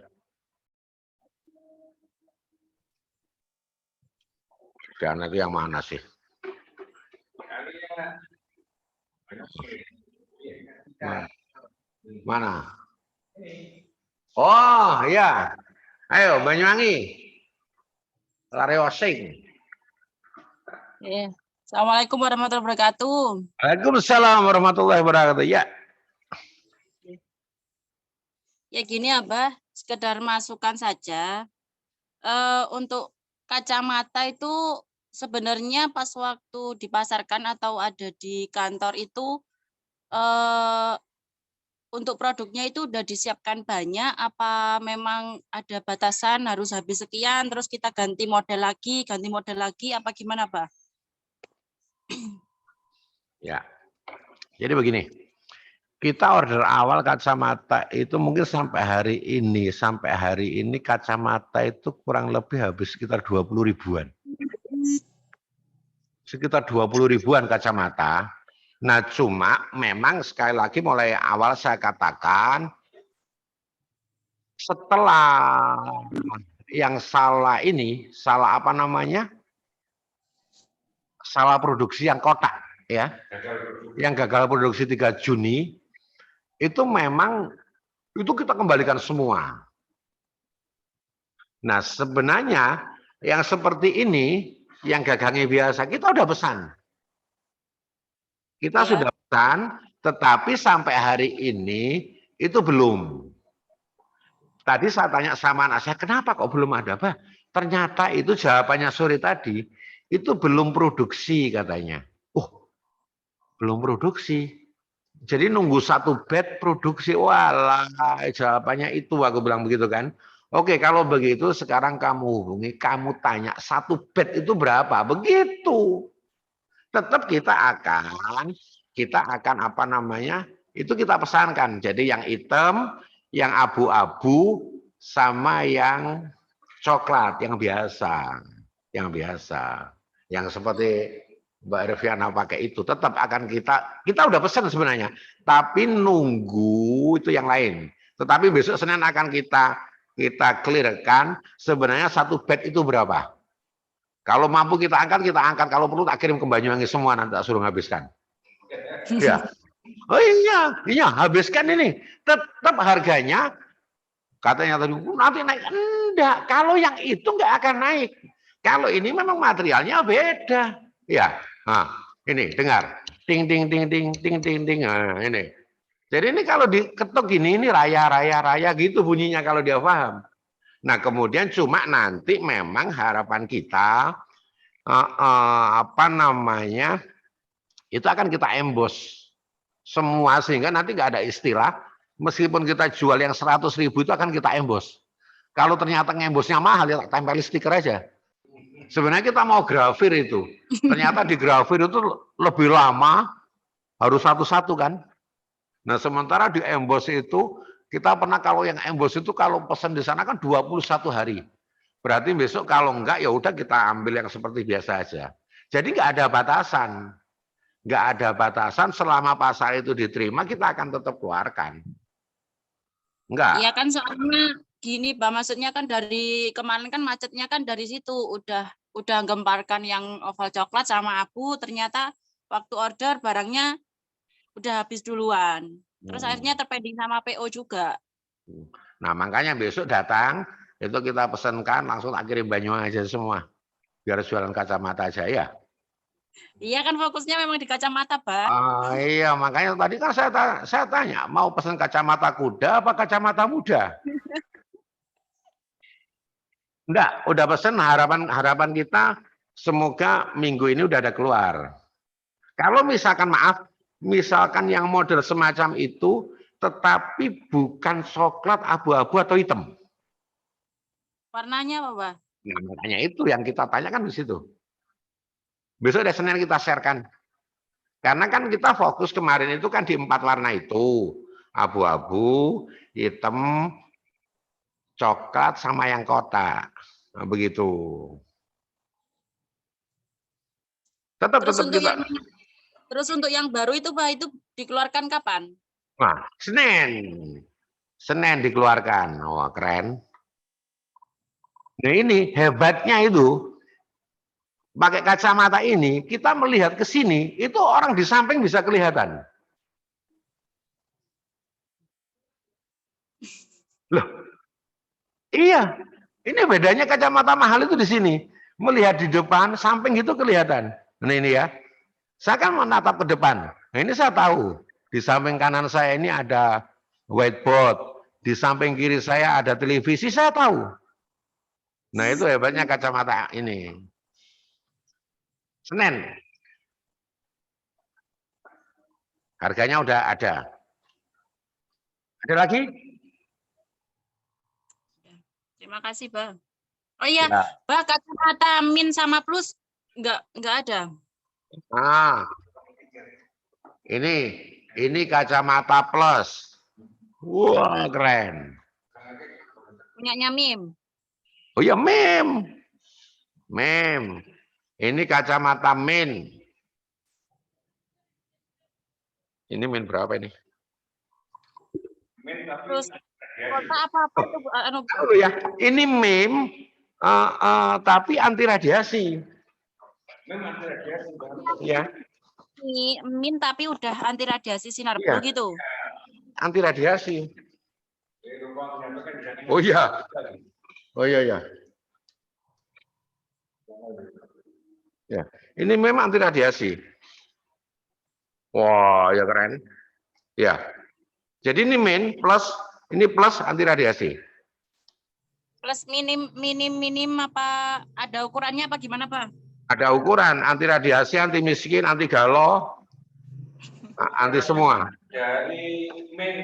Speaker 1: Erviana itu yang mana sih? Mana? Oh iya, ayo Banyuwangi, lari osing.
Speaker 4: Assalamualaikum warahmatullahi wabarakatuh.
Speaker 1: Waalaikumsalam warahmatullahi wabarakatuh. Ya.
Speaker 4: Ya gini Abah, sekedar masukan saja. Untuk kacamata itu sebenarnya pas waktu dipasarkan atau ada di kantor itu untuk produknya itu udah disiapkan banyak, apa memang ada batasan harus habis sekian, terus kita ganti model lagi, apa gimana, Pak?
Speaker 1: Ya, jadi begini, kita order awal kacamata itu mungkin sampai hari ini kacamata itu kurang lebih habis sekitar 20 ribuan. Sekitar 20 ribuan kacamata. Nah cuma memang sekali lagi mulai awal saya katakan, setelah yang salah ini, salah apa namanya? Salah produksi yang kotak ya. Yang gagal produksi 3 Juni itu memang itu kita kembalikan semua. Nah, sebenarnya yang seperti ini yang gagangnya biasa kita udah pesan. Kita sudah pesan, tetapi sampai hari ini itu belum. Tadi saya tanya sama anak saya, kenapa kok belum ada, Bah? Ternyata itu jawabannya sore tadi, itu belum produksi katanya. Oh, belum produksi. Jadi nunggu satu bed produksi. Walah, jawabannya itu aku bilang begitu kan. Oke, kalau begitu sekarang kamu hubungi, kamu tanya satu bed itu berapa? Begitu. Tetap kita akan apa namanya? Itu kita pesankan. Jadi yang hitam, yang abu-abu sama yang coklat, yang biasa. Yang seperti Mbak Reviana pakai itu tetap akan kita udah pesan sebenarnya, tapi nunggu itu yang lain. Tetapi besok Senin akan kita clearkan sebenarnya satu bed itu berapa. Kalau mampu kita angkat, kalau perlu tak kirim ke Banyuwangi semua nanti tak suruh habiskan. Ya. Oh iya, habiskan ini. Tetap harganya katanya tadi nanti naik. Enggak, kalau yang itu enggak akan naik. Kalau ini memang materialnya beda. Ya. Nah, ini dengar. Ting ting ting ting ting ting ting. Nah, ini. Jadi ini kalau diketuk gini ini raya gitu bunyinya kalau dia paham. Nah, kemudian cuma nanti memang harapan kita apa namanya? Itu akan kita embos semua sehingga nanti nggak ada istilah Meskipun kita jual yang 100.000 itu akan kita embos. Kalau ternyata ngembosnya mahal, ya tak tempel stiker aja. Sebenarnya kita mau grafir itu. Ternyata di grafir itu lebih lama, harus satu-satu kan. Nah sementara di embos itu, kita pernah kalau yang embos itu kalau pesan di sana kan 21 hari. Berarti besok kalau enggak ya udah kita ambil yang seperti biasa aja. Jadi nggak ada batasan. Nggak ada batasan selama pasar itu diterima kita akan tetap keluarkan. Enggak.
Speaker 4: Iya kan soalnya gini, Pak, maksudnya kan dari kemarin kan macetnya kan dari situ udah gemparkan yang oval coklat sama abu, ternyata waktu order barangnya udah habis duluan. Terus akhirnya terpending sama PO juga.
Speaker 1: Nah makanya besok datang itu kita pesankan langsung tak kirim Banyuwangi aja semua. Biar jualan kacamata aja ya.
Speaker 4: Iya kan fokusnya memang di kacamata, Pak.
Speaker 1: Iya makanya tadi kan saya tanya mau pesan kacamata kuda apa kacamata muda? Enggak, udah pesan harapan kita semoga minggu ini udah ada keluar. Kalau misalkan maaf, misalkan yang model semacam itu tetapi bukan coklat, abu-abu atau hitam.
Speaker 4: Warnanya apa, Pak?
Speaker 1: Nah, makanya itu yang kita tanyakan di situ. Besok ada Senin kita sharekan. Karena kan kita fokus kemarin itu kan di 4 warna itu. Abu-abu, hitam, coklat, sama yang kotak. Nah, begitu. Tetap kita.
Speaker 4: Terus untuk yang baru itu, Pak, itu dikeluarkan kapan?
Speaker 1: Nah, Senin dikeluarkan. Wah, keren. Nah ini hebatnya itu. Pakai kacamata ini, kita melihat ke sini, itu orang di samping bisa kelihatan. Loh, iya. Ini bedanya kacamata mahal itu di sini. Melihat di depan, samping itu kelihatan. Nah ini ya. Saya kan menatap ke depan. Nah ini saya tahu. Di samping kanan saya ini ada whiteboard. Di samping kiri saya ada televisi, saya tahu. Nah itu hebatnya kacamata ini. Senin. Harganya udah ada. Ada lagi?
Speaker 4: Terima kasih, Bang. Oh iya,
Speaker 1: Ya.
Speaker 4: Bang, kacamata min sama plus enggak ada.
Speaker 1: Nah, ini kacamata plus. Wah, keren.
Speaker 4: Punyanya Mim.
Speaker 1: Oh ya, Mem. Ini kacamata min. Ini min berapa ini?
Speaker 4: Terus kota apa-apa itu
Speaker 1: Oh ya, ini mem tapi anti radiasi. Mem anti radiasi. Ya.
Speaker 4: min tapi udah anti radiasi sinar
Speaker 1: Iya.
Speaker 4: blue gitu.
Speaker 1: Anti radiasi. Oh iya. Oh iya ya. Ya, ini memang anti radiasi. Wah, ya keren. Ya. Jadi ini min plus, ini plus anti radiasi.
Speaker 4: Plus minim apa ada ukurannya apa gimana, Pak?
Speaker 1: Ada ukuran anti radiasi, anti miskin, anti galau, anti semua.
Speaker 5: Dari min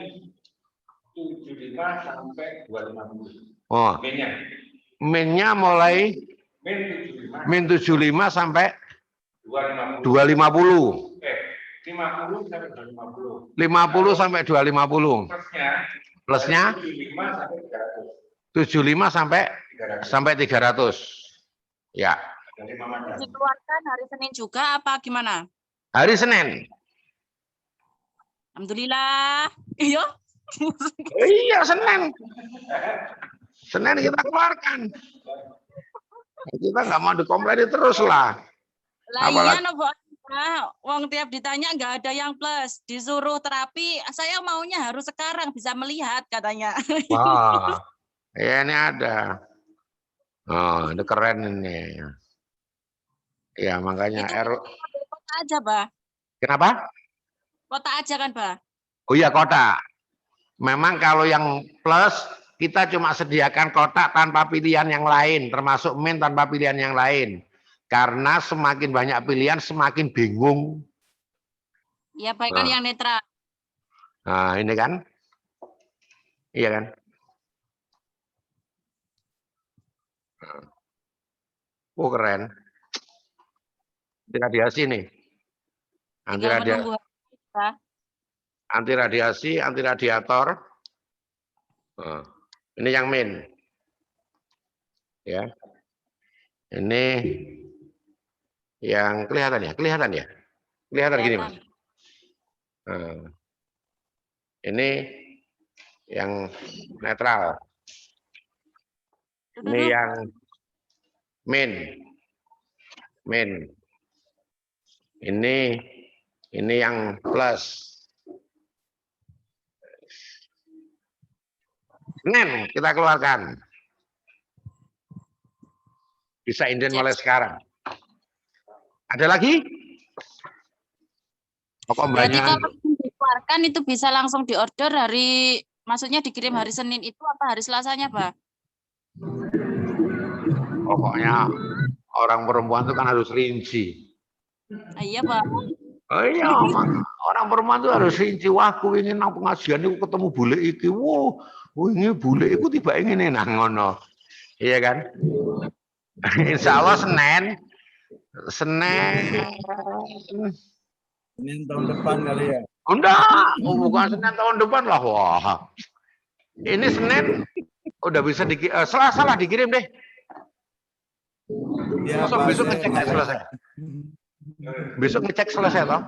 Speaker 5: 75 sampai 250.
Speaker 1: Oh.
Speaker 5: Minnya.
Speaker 1: Minnya mulai min 75 sampai 250.
Speaker 5: 250.
Speaker 1: 50 sampai 250. Plusnya 75 sampai 300. Ya.
Speaker 4: Dikeluarkan hari Senin juga apa gimana?
Speaker 1: Hari Senin.
Speaker 4: Alhamdulillah. Iya.
Speaker 1: Iya, Senin. Senin kita keluarkan. Kita nggak mau dikomplain terus lah.
Speaker 4: Lah iya no, wong tiap ditanya nggak ada yang plus, disuruh terapi, saya maunya harus sekarang bisa melihat katanya.
Speaker 1: Wah, ya ini ada. Oh, ini keren ini. Ya makanya
Speaker 4: Kota aja, Bah.
Speaker 1: Kenapa?
Speaker 4: Kota aja kan, Bah?
Speaker 1: Oh iya kotak. Memang kalau yang plus kita cuma sediakan kotak tanpa pilihan yang lain, termasuk min tanpa pilihan yang lain. Karena semakin banyak pilihan semakin bingung.
Speaker 4: Ya baik kan yang netral.
Speaker 1: Nah ini kan. Iya kan? Oh keren. Anti radiasi nih.
Speaker 4: Tinggal menunggu Pak.
Speaker 1: Anti radiasi, anti radiator. Nah, ini yang main. Ya. Ini yang kelihatan ya? Kelihatan ya? Kelihatan gini, Mas. Nah, ini yang netral. Ini yang main. Main. Ini yang plus. Senin kita keluarkan. Bisa inden mulai sekarang. Ada lagi? Pokok
Speaker 4: Berarti
Speaker 1: banyak.
Speaker 4: kalau dikeluarkan itu bisa langsung diorder hari, maksudnya dikirim hari Senin itu apa hari Selasanya, Pak?
Speaker 1: Pokoknya orang perempuan itu kan harus rinci.
Speaker 4: Iya, Pak.
Speaker 1: Oh iya, orang perempuan itu harus rinci. Wah, aku ingin nang pengajian itu ketemu bule iki. Wow, ini bule itu tiba ingin nang ngono. Iya kan? Insya Allah Senin
Speaker 6: tahun depan kali ya.
Speaker 1: enggak, bukan Senin tahun depan lah. Wah, ini Senin udah bisa Selasa lah dikirim deh.
Speaker 6: Ya,
Speaker 1: Besok
Speaker 6: Pak,
Speaker 1: ngecek selesai. Besok ngecek selesai toh.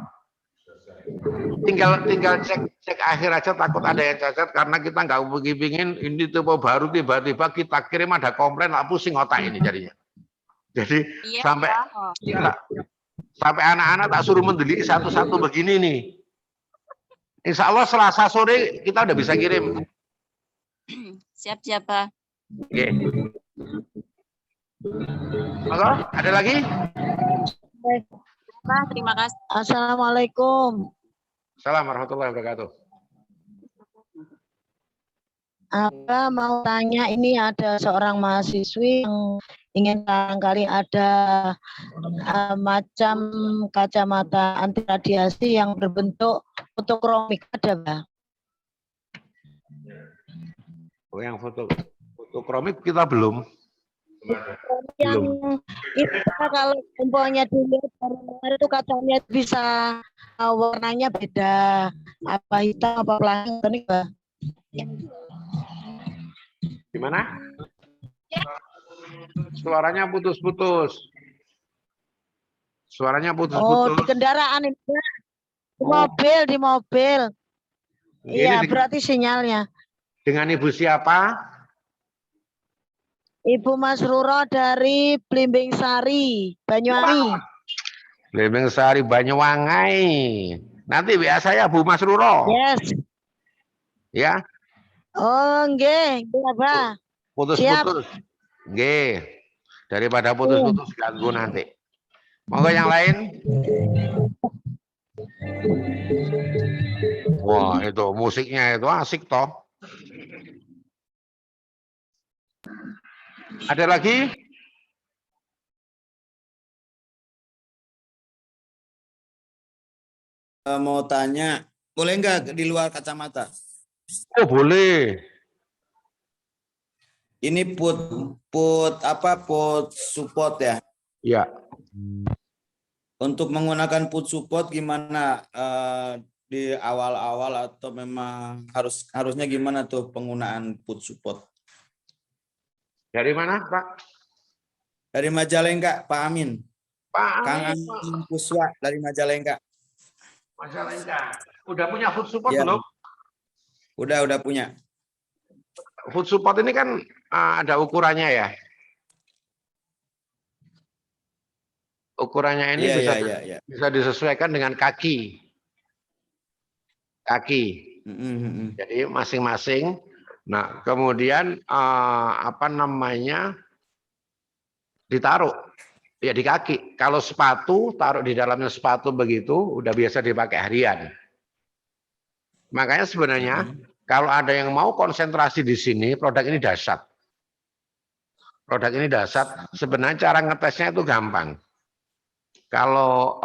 Speaker 1: Tinggal cek akhir aja, takut ada yang cacat karena kita nggak pingin ini tipe baru tiba-tiba kita kirim ada komplain lah, pusing otak ini jadinya. Jadi
Speaker 4: Iya,
Speaker 1: sampai
Speaker 4: Pak.
Speaker 1: iya, sampai anak-anak tak suruh mendelik satu-satu begini nih. Insya Allah Selasa sore kita udah bisa kirim.
Speaker 4: Siap-siap, Pak.
Speaker 1: Oke. Halo, ada lagi?
Speaker 4: Pak, terima kasih.
Speaker 7: Assalamualaikum.
Speaker 1: Assalamualaikum warahmatullahi wabarakatuh.
Speaker 7: Apa mau tanya, ini ada seorang mahasiswi yang ingin barangkali ada macam kacamata anti radiasi yang berbentuk fotokromik, ada Pak?
Speaker 1: Oh, yang fotokromik kita belum.
Speaker 7: Yang itu kalau umpamanya dilihat dari luar itu katanya bisa warnanya beda, apa hitam apa pelangi ini Pak?
Speaker 1: Gimana? Suaranya putus-putus. Suaranya
Speaker 7: Oh,
Speaker 1: putus-putus.
Speaker 7: di kendaraan ini, Pak. Di
Speaker 1: Oh.
Speaker 7: di mobil. Iya,
Speaker 1: Ini
Speaker 7: berarti sinyalnya.
Speaker 1: dengan Ibu siapa?
Speaker 7: Ibu Masruro dari Blimbing Sari, Banyuwangi.
Speaker 1: Blimbing Sari Banyuwangi. Nanti WA saya Bu Masruro.
Speaker 7: Yes.
Speaker 1: Ya,
Speaker 7: Oh, nggih, nggih, Pak.
Speaker 1: putus-putus. Nggih. Daripada putus-putus ganggu nanti. Monggo yang lain. Wah, itu musiknya itu asik toh. Ada lagi?
Speaker 6: Mau tanya, boleh nggak di luar kacamata?
Speaker 1: Oh, boleh.
Speaker 6: Ini put support ya.
Speaker 1: Ya.
Speaker 6: Untuk menggunakan put support gimana di awal-awal atau memang harusnya gimana tuh penggunaan put support?
Speaker 1: Dari mana, Pak?
Speaker 6: Dari Majalengka, Pak Amin.
Speaker 1: Pak
Speaker 6: Kang
Speaker 1: Amin.
Speaker 6: Amin Puswa dari Majalengka.
Speaker 1: Majalengka. Udah punya food support
Speaker 6: Ya.
Speaker 1: belum?
Speaker 6: Udah punya.
Speaker 1: Food support ini kan ada ukurannya ya. Ukurannya ini
Speaker 6: Iya.
Speaker 1: bisa disesuaikan dengan kaki. Jadi masing-masing. Nah, kemudian ditaruh ya di kaki. Kalau sepatu taruh di dalamnya sepatu begitu, udah biasa dipakai harian. Makanya sebenarnya kalau ada yang mau konsentrasi di sini, produk ini dahsyat. Produk ini dahsyat. Sebenarnya cara ngetesnya itu gampang. Kalau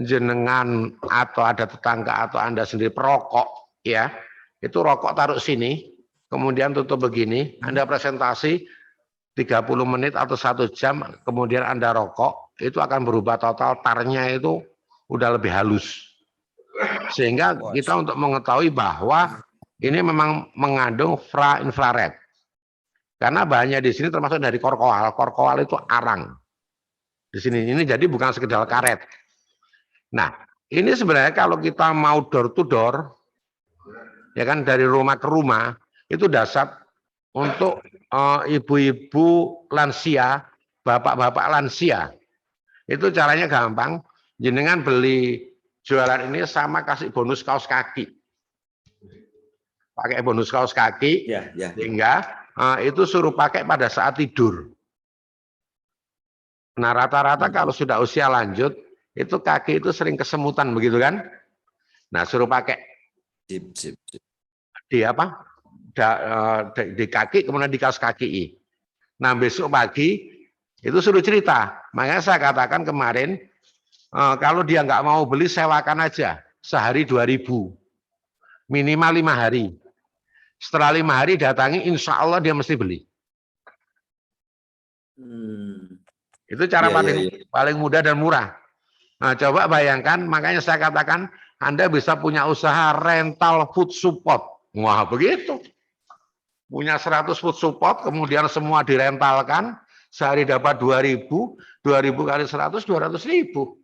Speaker 1: jenengan atau ada tetangga atau Anda sendiri perokok, ya, itu rokok taruh sini, kemudian tutup begini, Anda presentasi 30 menit atau 1 jam, kemudian Anda rokok, itu akan berubah total, tarnya itu udah lebih halus. Sehingga kita untuk mengetahui bahwa ini memang mengandung infrared. Karena bahannya di sini termasuk dari korkoal. Korkoal itu arang. Di sini ini jadi bukan sekedar karet. Nah, ini sebenarnya kalau kita mau door to door, ya kan dari rumah ke rumah, itu dasar untuk ibu-ibu lansia, bapak-bapak lansia. Itu caranya gampang. Jenengan beli jualan ini sama kasih bonus kaos kaki. Pakai bonus kaos kaki, sehingga itu suruh pakai pada saat tidur. Nah, rata-rata kalau sudah usia lanjut, itu kaki itu sering kesemutan, begitu kan? Nah, suruh pakai di apa? Di kaki, kemudian di kaos kaki. Nah, besok pagi itu suruh cerita. Makanya saya katakan kemarin, kalau dia nggak mau beli, sewakan aja. Sehari 2.000. Minimal 5 hari. Setelah 5 hari datangi, insya Allah dia mesti beli. Itu cara paling mudah dan murah. Nah, coba bayangkan, makanya saya katakan Anda bisa punya usaha rental food support. Wah, begitu. Punya 100 food support, kemudian semua direntalkan, sehari dapat 2.000, 2.000 kali 100, 200.000.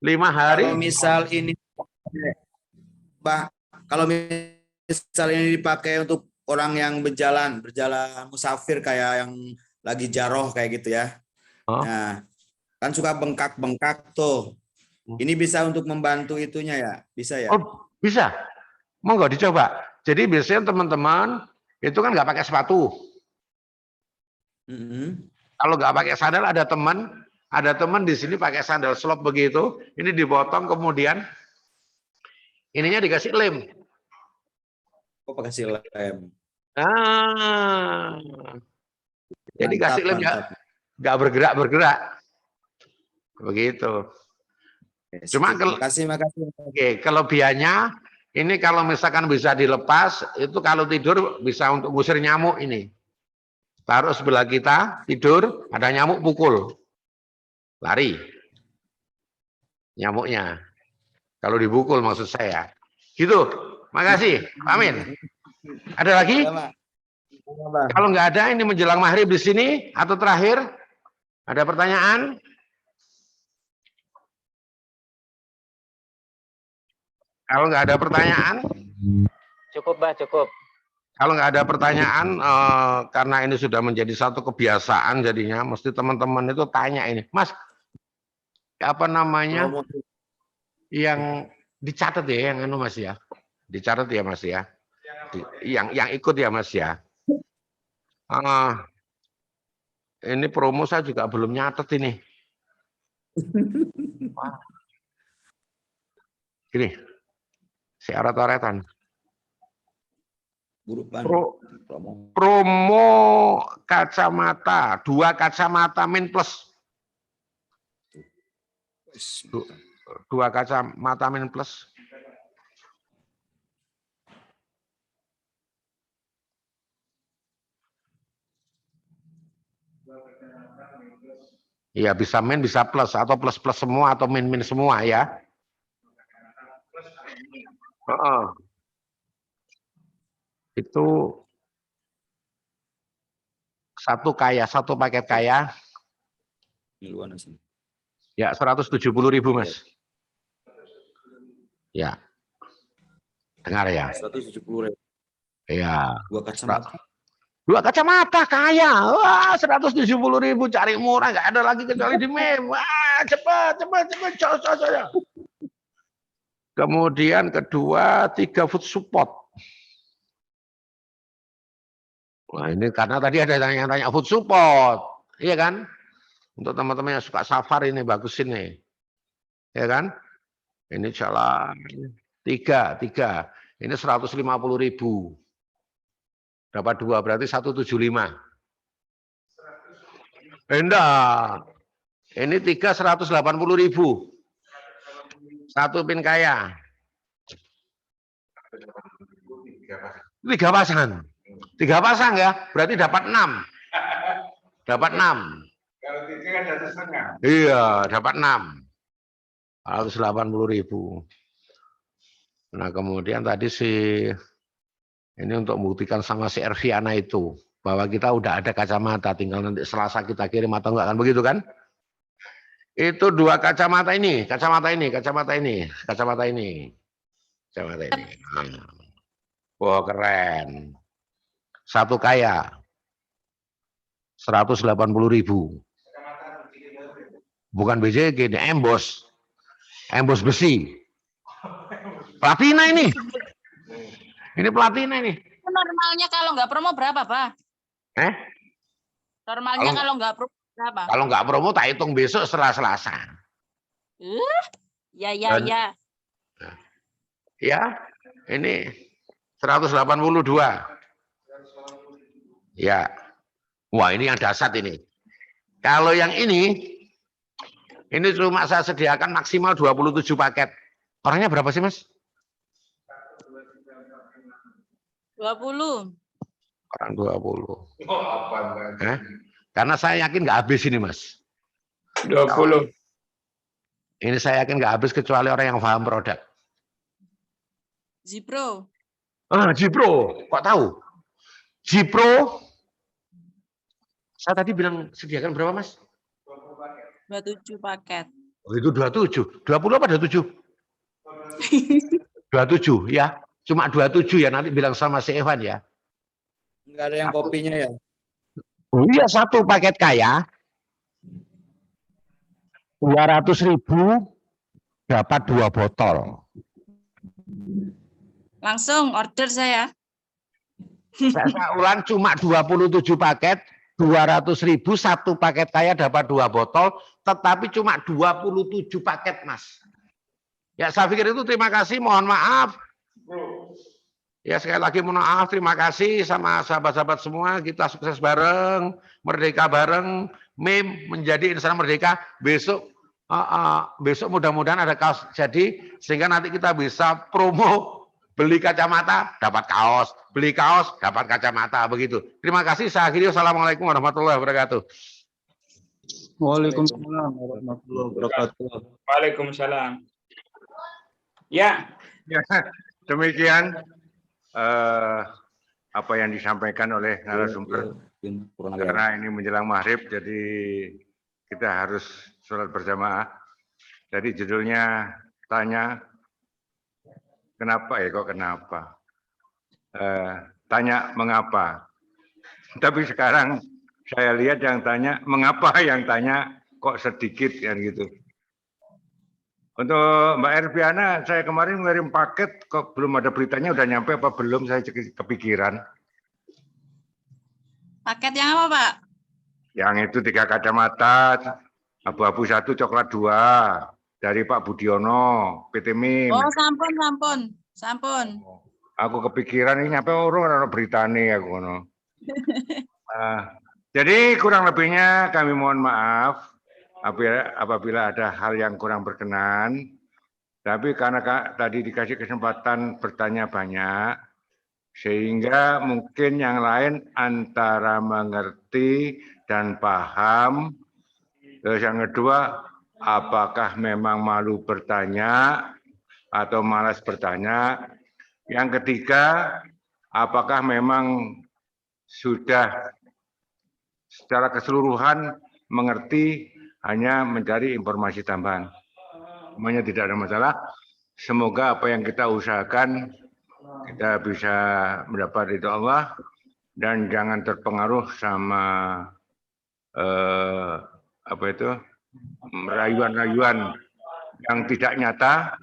Speaker 1: 5 hari.
Speaker 6: Kalau misal ini, Pak, kalau misal ini dipakai untuk orang yang berjalan musafir kayak yang lagi jaroh kayak gitu ya. Nah, kan suka bengkak-bengkak tuh. Ini bisa untuk membantu itunya ya? Bisa ya?
Speaker 1: Oh, bisa. Monggo dicoba. Jadi biasanya teman-teman itu kan nggak pakai sepatu. Kalau nggak pakai sandal, ada teman di sini pakai sandal slop begitu. Ini dipotong, kemudian ininya dikasih lem.
Speaker 6: Oh, pakai lem.
Speaker 1: Jadi kasih lem ya, nggak bergerak. Begitu. Cuma
Speaker 6: makasih.
Speaker 1: Oke, kelebihannya ini kalau misalkan bisa dilepas, itu kalau tidur bisa untuk ngusir nyamuk ini. Taruh sebelah kita, tidur, ada nyamuk pukul. Lari. Nyamuknya. Kalau dipukul maksud saya. Gitu. Makasih. Amin. Ada lagi? Kalau nggak ada, ini menjelang maghrib di sini atau terakhir? Ada pertanyaan? Kalau nggak ada pertanyaan?
Speaker 2: Cukup, Mbak, cukup.
Speaker 1: Kalau nggak ada pertanyaan, karena ini sudah menjadi satu kebiasaan, jadinya mesti teman-teman itu tanya ini, Mas, apa namanya, yang dicatat ya, yang anu Mas ya, dicatat ya Mas ya, yang ikut ya Mas ya. Ini promo saya juga belum nyatet ini. Gini, siarat-aratan. Promo kacamata, 2 kacamata min plus. 2 kacamata min plus. Iya, bisa min, bisa plus, atau plus-plus semua, atau min-min semua ya. Itu satu paket kaya. Ya, 170.000 Mas. Ya. Dengar ya.
Speaker 6: 170.000.
Speaker 1: Iya.
Speaker 6: 2 kacamata.
Speaker 1: 2 kacamata kaya. Wah, 170.000 cari murah, nggak ada lagi kecuali di meme. Wah, cepat. Kemudian kedua, 3 food support. Wah, ini karena tadi ada yang tanya food support, iya kan? Untuk teman-teman yang suka safar ini bagus ini, ya kan? Ini jalan 3. Ini 150.000. Dapat 2 berarti 175. Enggak. Ini 3 180.000. 1 pin kaya. 3 pasang. 3 pasang ya, berarti dapat 6. Dapat 6.
Speaker 5: Kalau 3 kan 1,5.
Speaker 1: Iya, dapat 6. 180.000. Nah, kemudian tadi ini untuk membuktikan sama si Erviana itu bahwa kita udah ada kacamata, tinggal nanti Selasa kita kirim atau enggak, kan begitu kan? Itu 2 kacamata ini, kacamata ini, kacamata ini, kacamata ini. Kacamata ini. Nah. Wah, keren. Satu kaya. 180.000. Bukan BJG, ini embos. Embos besi. Platina ini. Ini platina ini.
Speaker 4: Normalnya kalau nggak promo berapa, Pak? Normalnya kalau nggak promo berapa?
Speaker 1: Kalau nggak promo tak hitung besok setelah Selasa.
Speaker 4: Ya.
Speaker 1: Ya, ini 182. Ya. Wah, ini yang dasar ini. Kalau yang ini cuma saya sediakan maksimal 27 paket. Orangnya berapa sih, Mas?
Speaker 4: 20.
Speaker 1: Orang 20.
Speaker 5: Oh, apa?
Speaker 1: Karena saya yakin nggak habis ini, Mas.
Speaker 5: 20.
Speaker 1: Ini saya yakin nggak habis kecuali orang yang paham produk.
Speaker 4: Zipro.
Speaker 1: Jipro, kok tahu? Jipro, saya tadi bilang sediakan berapa, Mas?
Speaker 4: 27 paket.
Speaker 1: Oh, itu 27. 20 apa 27? 27 ya. Cuma 27 ya, nanti bilang sama si Evan ya.
Speaker 6: Enggak ada yang kopinya ya.
Speaker 1: Oh iya, 1 paket kaya 200.000 dapat 2 botol.
Speaker 4: Langsung order saya.
Speaker 1: Saya ulang, cuma 27 paket 200.000, 1 paket kaya dapat 2 botol, tetapi cuma 27 paket, Mas. Ya, saya pikir itu terima kasih, mohon maaf. Ya, sekali lagi mohon maaf, terima kasih sama sahabat-sahabat semua, kita sukses bareng, merdeka bareng, MEM menjadi insan merdeka. Besok mudah-mudahan ada kaos jadi, sehingga nanti kita bisa promo, beli kacamata dapat kaos, beli kaos dapat kacamata, begitu. Terima kasih, saya akhiri. Assalamualaikum warahmatullahi wabarakatuh.
Speaker 8: Waalaikumsalam warahmatullahi wabarakatuh.
Speaker 5: Waalaikumsalam. Ya, demikian apa yang disampaikan oleh narasumber. Karena ini menjelang maghrib, jadi kita harus sholat berjamaah. Jadi judulnya tanya kenapa ya, kok kenapa? Tanya mengapa. Tapi sekarang saya lihat yang tanya mengapa, yang tanya kok sedikit kan gitu. Untuk Mbak Erviana, saya kemarin ngirim paket kok belum ada beritanya, udah nyampe apa belum, saya kepikiran.
Speaker 4: Paket yang apa, Pak?
Speaker 5: Yang itu 3 kacamata, abu-abu 1, coklat 2 dari Pak Budiono, PT MIM.
Speaker 4: Oh, sampun.
Speaker 5: Aku kepikiran ini nyampe orang beritanya aku ngono. Jadi kurang lebihnya kami mohon maaf apabila ada hal yang kurang berkenan. Tapi karena tadi dikasih kesempatan bertanya banyak, sehingga mungkin yang lain antara mengerti dan paham. Terus yang kedua, apakah memang malu bertanya atau malas bertanya. Yang ketiga, apakah memang sudah secara keseluruhan mengerti, hanya mencari informasi tambahan. Semuanya tidak ada masalah. Semoga apa yang kita usahakan kita bisa mendapat ridho Allah dan jangan terpengaruh sama rayuan-rayuan yang tidak nyata.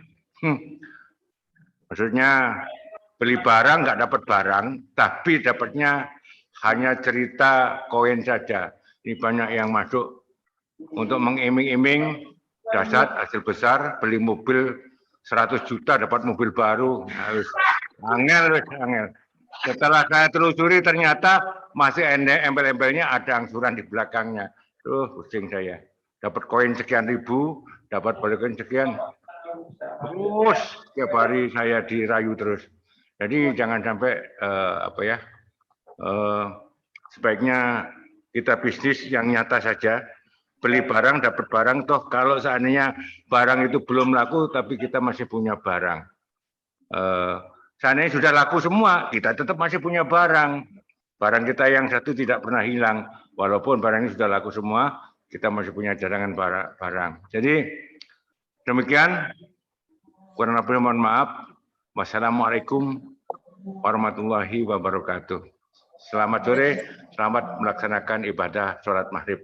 Speaker 5: Maksudnya beli barang nggak dapat barang, tapi dapatnya hanya cerita koin saja. Ini banyak yang masuk untuk mengiming-iming dasar hasil besar, beli mobil 100 juta dapat mobil baru. Angel. Setelah saya telusuri ternyata masih embel-embelnya ada angsuran di belakangnya. Pusing saya. Dapat koin sekian ribu, dapat balikin sekian. Terus tiap hari saya dirayu terus. Jadi jangan sampai sebaiknya kita bisnis yang nyata saja, beli barang dapat barang, toh kalau seandainya barang itu belum laku tapi kita masih punya barang. Seandainya sudah laku semua, kita tetap masih punya barang. Barang kita yang satu tidak pernah hilang, walaupun barang ini sudah laku semua, kita masih punya cadangan barang. Jadi demikian, kurang lebih mohon maaf. Wassalamualaikum warahmatullahi wabarakatuh. Selamat sore, selamat melaksanakan ibadah sholat maghrib.